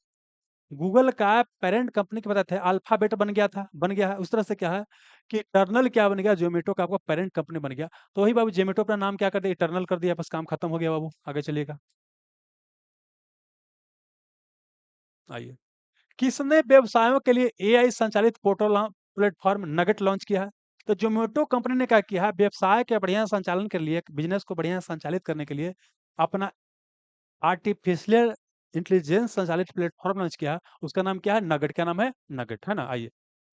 गूगल का पैरेंट कंपनी के बताते हैं अल्फ़ाबेट बन गया है। उस तरह से क्या है कि इटर्नल क्या बन गया? ज़ोमैटो का आपका पैरेंट कंपनी बन गया। तो वही बाबू, ज़ोमैटो अपना नाम क्या कर दिया? इटर्नल कर दिया, बस काम खत्म हो गया बाबू। आगे चलिएगा, आइए। किसने व्यवसायों के लिए एआई संचालित पोर्टल प्लेटफॉर्म नगेट लॉन्च किया है? तो जोमेटो कंपनी ने क्या किया है, व्यवसाय के बढ़िया संचालन के लिए, बिजनेस को बढ़िया संचालित करने के लिए अपना आर्टिफिशियल इंटेलिजेंस संचालित प्लेटफॉर्म लॉन्च किया। उसका नाम क्या है? नगेट। क्या नाम है? नगेट, है ना? आइए,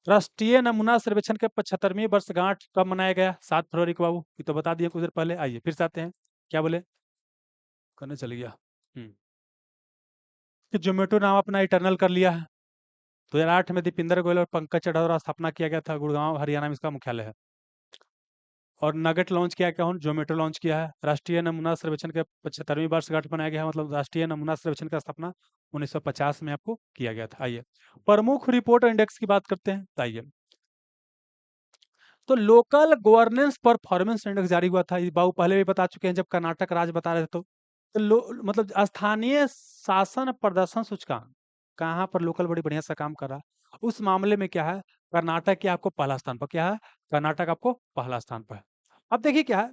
राष्ट्रीय नमूना सर्वेक्षण के 75वीं वर्षगांठ कब मनाया गया? 7 फरवरी को बाबू, ये तो बता दिए कुछ देर पहले। आइए फिर से आते हैं, क्या बोले? करने चले गया। कि जोमेटो नाम अपना इटर्नल कर लिया है। 2008 में दीपिंदर गोयल और पंकज चड्ढा द्वारा स्थापना किया गया था। गुड़गांव हरियाणा में इसका मुख्यालय है। और नगेट लॉन्च किया क्या? जोमेटो लॉन्च किया है। राष्ट्रीय नमूना सर्वेक्षण के 75वीं वर्षगांठ मनाया गया है। मतलब राष्ट्रीय नमूना सर्वेक्षण का स्थापना 1950 में आपको किया गया था। आइए, प्रमुख रिपोर्ट इंडेक्स की बात करते हैं, तो आइए। तो लोकल गवर्नेंस परफॉर्मेंस इंडेक्स जारी हुआ था। ये बाबू पहले भी बता चुके हैं जब कर्नाटक राज्य बता रहे थे। मतलब स्थानीय शासन प्रदर्शन सूचकांक, कहाँ पर लोकल बड़ी बढ़िया सा काम कर रहा है, उस मामले में क्या है, कर्नाटक क्या आपको पहला स्थान पर, क्या है, कर्नाटक आपको पहला स्थान पर है। अब देखिए क्या है,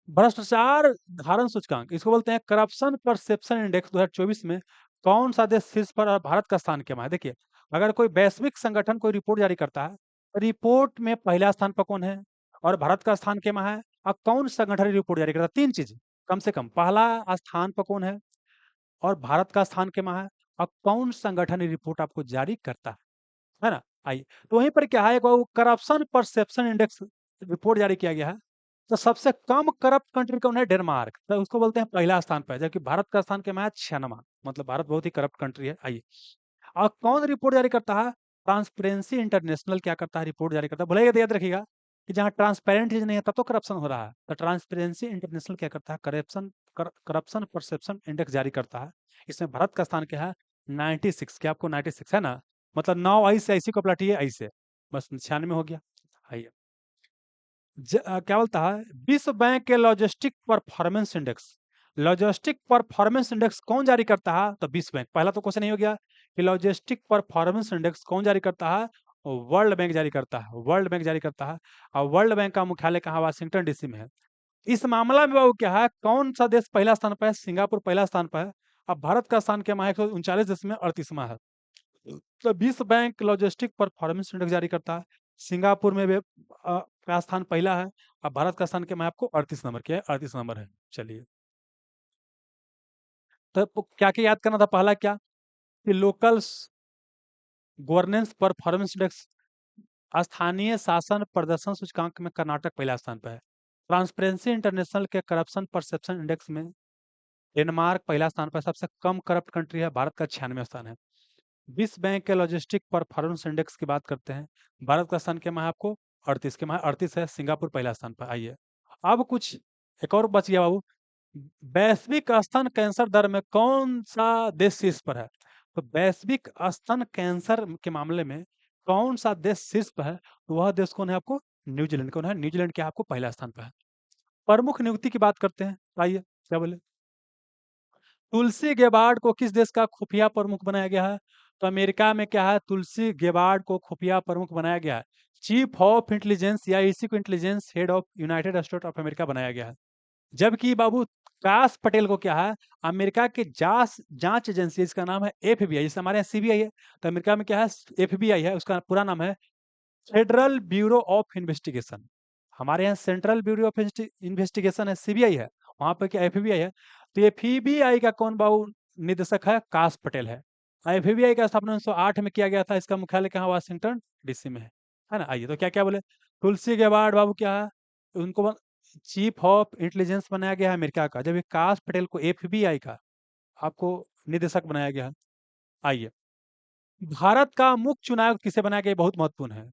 भ्रष्टाचार धारण सूचकांक, इसको बोलते हैं करप्शन परसेप्शन इंडेक्स। 2024 में कौन सा देश शीर्ष पर और भारत का स्थान क्या है? देखिए, अगर कोई वैश्विक संगठन कोई रिपोर्ट जारी करता है, रिपोर्ट में पहला स्थान पर कौन है? और भारत का स्थान केमा है? और कौन संगठन रिपोर्ट जारी करता है? 3 चीज़ कम से कम। पहला स्थान पर कौन है? और भारत का स्थान केमा है? और कौन संगठन ये रिपोर्ट आपको जारी करता है ना? आइए, तो वहीं पर क्या है, एक वो करप्शन परसेप्शन इंडेक्स रिपोर्ट जारी किया गया है। तो सबसे कम करप्ट कंट्री कौन है? डेनमार्क। तो उसको बोलते हैं पहला स्थान पे है, जबकि भारत का स्थान केमा है? 96वां। मतलब भारत बहुत ही करप्ट कंट्री है। आइए, और कौन रिपोर्ट जारी करता है? ट्रांसपेरेंसी इंटरनेशनल क्या करता है? रिपोर्ट जारी करता है। भले ही याद रखिएगा कि जहाँ ट्रांसपेरेंट चीज नहीं है तब तो करप्शन हो रहा है। तो ट्रांसपेरेंसी इंटरनेशनल क्या करता है? करप्शन परसेप्शन इंडेक्स जारी करता है। इसमें भारत का स्थान क्या है? 96। क्या आपको 96 है ना? मतलब 9 आई से ऐसी को पलटिए ऐसे, बस 96 हो गया। आइए, क्या बोलता है? विश्व बैंक के logistic performance index. Logistic performance index कौन जारी करता है? तो विश्व बैंक। पहला तो क्वेश्चन नहीं हो गया कि लॉजिस्टिक परफॉर्मेंस इंडेक्स कौन जारी करता है? वर्ल्ड बैंक जारी करता है। वर्ल्ड बैंक जारी करता है। और वर्ल्ड बैंक का मुख्यालय कहाँ? वाशिंगटन डीसी में है। इस मामला में बाबू क्या है, कौन सा देश पहला स्थान पर है? सिंगापुर पहला स्थान पर है। अब भारत का स्थान क्या है? 139 देश में 38वां है। तो विश्व बैंक लॉजिस्टिक परफॉर्मेंस इंडेक्स जारी करता है। सिंगापुर में भी का स्थान पहला है। अब भारत का स्थान क्या है? आपको 38 नंबर क्या है? 38 नंबर है। चलिए, तो क्या क्या याद करना था? पहला क्या कि लोकल गवर्नेंस परफॉर्मेंस इंडेक्स, स्थानीय शासन प्रदर्शन सूचकांक में कर्नाटक पहला स्थान पर है। ट्रांसपेरेंसी इंटरनेशनल के करप्शन परसेप्शन इंडेक्स में डेनमार्क पहला स्थान पर, सबसे कम करप्ट कंट्री है। भारत का 96वां स्थान है। विश्व बैंक के लॉजिस्टिक परफॉर्मेंस इंडेक्स की बात करते हैं, भारत का स्थान क्या है? आपको 38 के, 38 है। सिंगापुर पहला स्थान पर। आइए, अब कुछ एक और बच गया बाबू। वैश्विक स्तन कैंसर दर में कौन सा देश शीर्ष पर है? तो वैश्विक स्तन कैंसर के मामले में कौन सा देश शीर्ष पर है? तो वह देश कौन है? आपको न्यूजीलैंड। कौन है? न्यूजीलैंड क्या आपको पहला स्थान पर है। प्रमुख नियुक्ति की बात करते हैं। आइए, क्या बोले? तुलसी गेबार्ड को किस देश का खुफिया प्रमुख बनाया गया है? तो अमेरिका में क्या है? तुलसी गेबार्ड को खुफिया प्रमुख बनाया गया है। चीफ ऑफ इंटेलिजेंस या इसी को intelligence head of United state of America बनाया गया है। जबकि बाबू काश पटेल को क्या है? अमेरिका की जांच जांच एजेंसी, इसका नाम है एफबीआई। जैसे हमारे यहाँ सीबीआई है, तो अमेरिका में क्या है? एफबीआई है। उसका पूरा नाम है फेडरल ब्यूरो ऑफ इन्वेस्टिगेशन। हमारे यहाँ सेंट्रल ब्यूरो ऑफ इन्वेस्टिगेशन है, सीबीआई है। वहां पर क्या एफबीआई है? तो एफबीआई का कौन बाबू निदेशक है? काश पटेल है। एफबीआई का स्थापना 1908 में किया गया था। इसका मुख्यालय कहाँ? वाशिंगटन डीसी में है ना? आइए, तो क्या क्या बोले? तुलसी गेबार्ड बाबू क्या है? उनको चीफ ऑफ इंटेलिजेंस बनाया गया है अमेरिका का, जब काश पटेल को एफबीआई का आपको निदेशक बनाया गया है। आइए, भारत का मुख्य चुनाव किसे बनाया गया? ये बहुत महत्वपूर्ण है।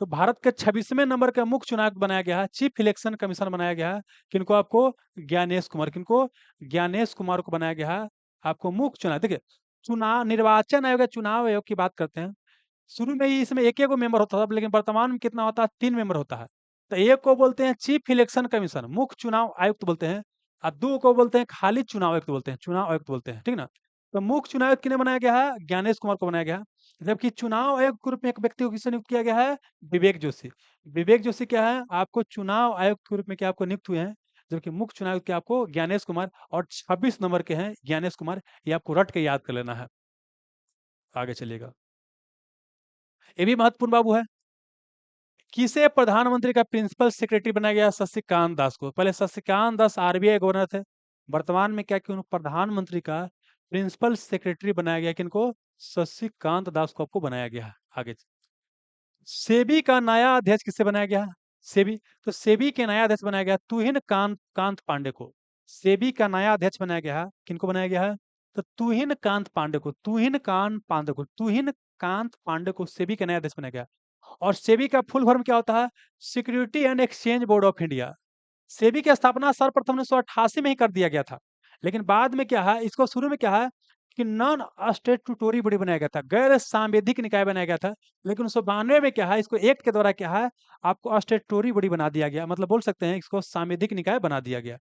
तो भारत के 26वें नंबर का मुख्य चुनाव बनाया गया है, चीफ इलेक्शन कमीशन बनाया गया है। किनको? आपको ज्ञानेश कुमार। किनको? ज्ञानेश कुमार को बनाया गया है आपको मुख्य चुनाव। देखिए, चुनाव निर्वाचन आयोग या चुनाव आयोग की बात करते हैं। शुरू में ही इसमें एक एक मेंबर होता था, लेकिन वर्तमान में कितना होता है? 3 मेंबर होता है। तो एक को बोलते हैं चीफ इलेक्शन कमीशन, मुख्य चुनाव आयुक्त बोलते हैं। और दो को बोलते हैं खाली चुनाव आयुक्त बोलते हैं, चुनाव आयुक्त बोलते हैं। ठीक ना? तो मुख्य चुनाव आयुक्त किन्हें बनाया गया है? ज्ञानेश कुमार को बनाया गया है। जबकि चुनाव आयोग के रूप में एक व्यक्ति को किससे नियुक्त किया गया है? विवेक जोशी। विवेक जोशी क्या है? आपको चुनाव आयोग के रूप में क्या आपको नियुक्त हुए हैं। जबकि मुख्य चुनाव आयुक्त क्या आपको? ज्ञानेश कुमार। और 26 नंबर के हैं ज्ञानेश कुमार। ये आपको रट के याद कर लेना है। आगे चलिएगा, ये भी महत्वपूर्ण बाबू है। किसे प्रधानमंत्री का प्रिंसिपल सेक्रेटरी बनाया गया? शशिकांत दास को। पहले शशिकांत दास आरबीआई गवर्नर थे। वर्तमान में क्या कि उनको प्रधानमंत्री का प्रिंसिपल सेक्रेटरी बनाया गया। किनको? शशिकांत दास को आपको बनाया गया है। आगे, सेबी का नया अध्यक्ष किसे बनाया गया? सेबी। तो सेबी के नया अध्यक्ष बनाया गया तुहिन कांत कांत पांडे को। सेबी का नया अध्यक्ष बनाया गया है। किनको बनाया गया है? तो तुहिन कांत पांडे को। तुहिन कांत पांडे को सेबी का नया अध्यक्ष बनाया गया। और सेबी का फुल फॉर्म क्या होता है? Security and exchange board of India. SEBI की स्थापना सर्वप्रथम 1988 में ही कर दिया गया था। लेकिन बाद में क्या है, इसको शुरू में क्या है कि नॉन स्टेट्यूटरी बॉडी बनाया गया था, गैर सांविधिक निकाय बनाया गया था। लेकिन 1992 में क्या है, इसको एक्ट के द्वारा क्या है, आपको स्टेट्यूटरी बॉडी बना दिया गया। मतलब बोल सकते हैं इसको सांविधिक निकाय बना दिया गया।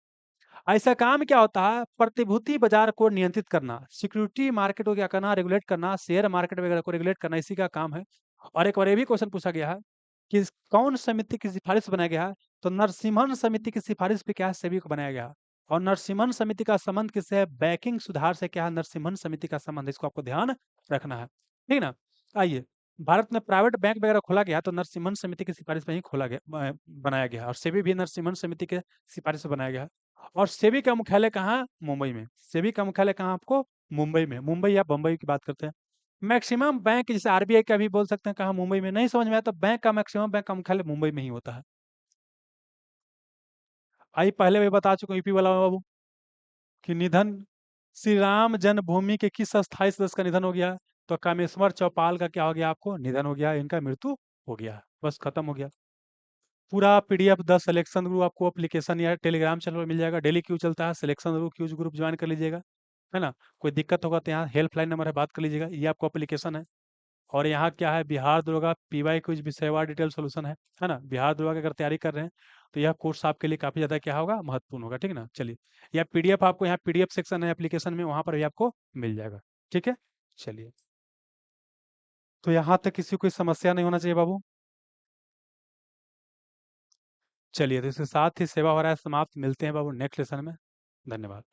ऐसा काम क्या होता है? प्रतिभूति बाजार को नियंत्रित करना, सिक्योरिटी मार्केट को क्या करना? रेगुलेट करना, शेयर मार्केट वगैरह को रेगुलेट करना, इसी का काम है। और एक बार ये भी क्वेश्चन पूछा गया है कि कौन समिति की सिफारिश बनाया गया है? तो नरसिम्हन समिति की सिफारिश पे क्या है? सेबी को बनाया गया है। और नरसिम्हन समिति का संबंध किससे है? बैंकिंग सुधार से क्या है? नरसिम्हन समिति का संबंध, इसको आपको ध्यान रखना है। ठीक ना? आइए, भारत में प्राइवेट बैंक वगैरह खोला गया तो नरसिम्हन समिति की सिफारिश पे ही खोला गया, बनाया गया, और सेबी भी नरसिम्हन समिति के सिफारिश से बनाया गया। और सेबी का मुख्यालय कहाँ? मुंबई में। सेबी का मुख्यालय कहाँ आपको? मुंबई में। मुंबई या बम्बई की बात करते हैं। मैक्सिमम बैंक जैसे आरबीआई का भी बोल सकते हैं कहाँ? मुंबई में। नहीं समझ में आया तो बैंक का मैक्सिमम बैंक का मुख्यालय मुंबई में ही होता है। आई पहले भी बता चुका हूँ यूपी वाला बाबू कि निधन श्री राम जन्मभूमि के किस अस्थायी सदस्य का निधन हो गया? तो कामेश्वर चौपाल का क्या हो गया? आपको निधन हो गया, इनका मृत्यु हो गया, बस खत्म हो गया। पूरा पीडीएफ 10 सिलेक्शन ग्रुप आपको एप्लीकेशन या टेलीग्राम चैनल पर मिल जाएगा। डेली क्यू चलता है, selection group quiz group join कर लीजिएगा, है ना। कोई दिक्कत होगा तो यहाँ हेल्पलाइन नंबर है, बात कर लीजिएगा। ये आपको एप्लीकेशन है। और यहाँ क्या है? बिहार दरोगा पीवाई क्विज विषयवार डिटेल सोल्यूशन है ना। बिहार दरोगा की अगर तैयारी कर रहे हैं तो यह कोर्स आपके लिए काफी ज्यादा क्या होगा? महत्वपूर्ण होगा, ठीक है ना। चलिए, यह पीडीएफ आपको यहाँ पीडीएफ सेक्शन है एप्लीकेशन में, वहां पर भी आपको मिल जाएगा, ठीक है। चलिए, तो यहाँ तक किसी को कोई समस्या नहीं होना चाहिए बाबू। चलिए, तो इसके साथ ही सेवा हो रहा है समाप्त। मिलते हैं बाबू नेक्स्ट लेसन में। धन्यवाद।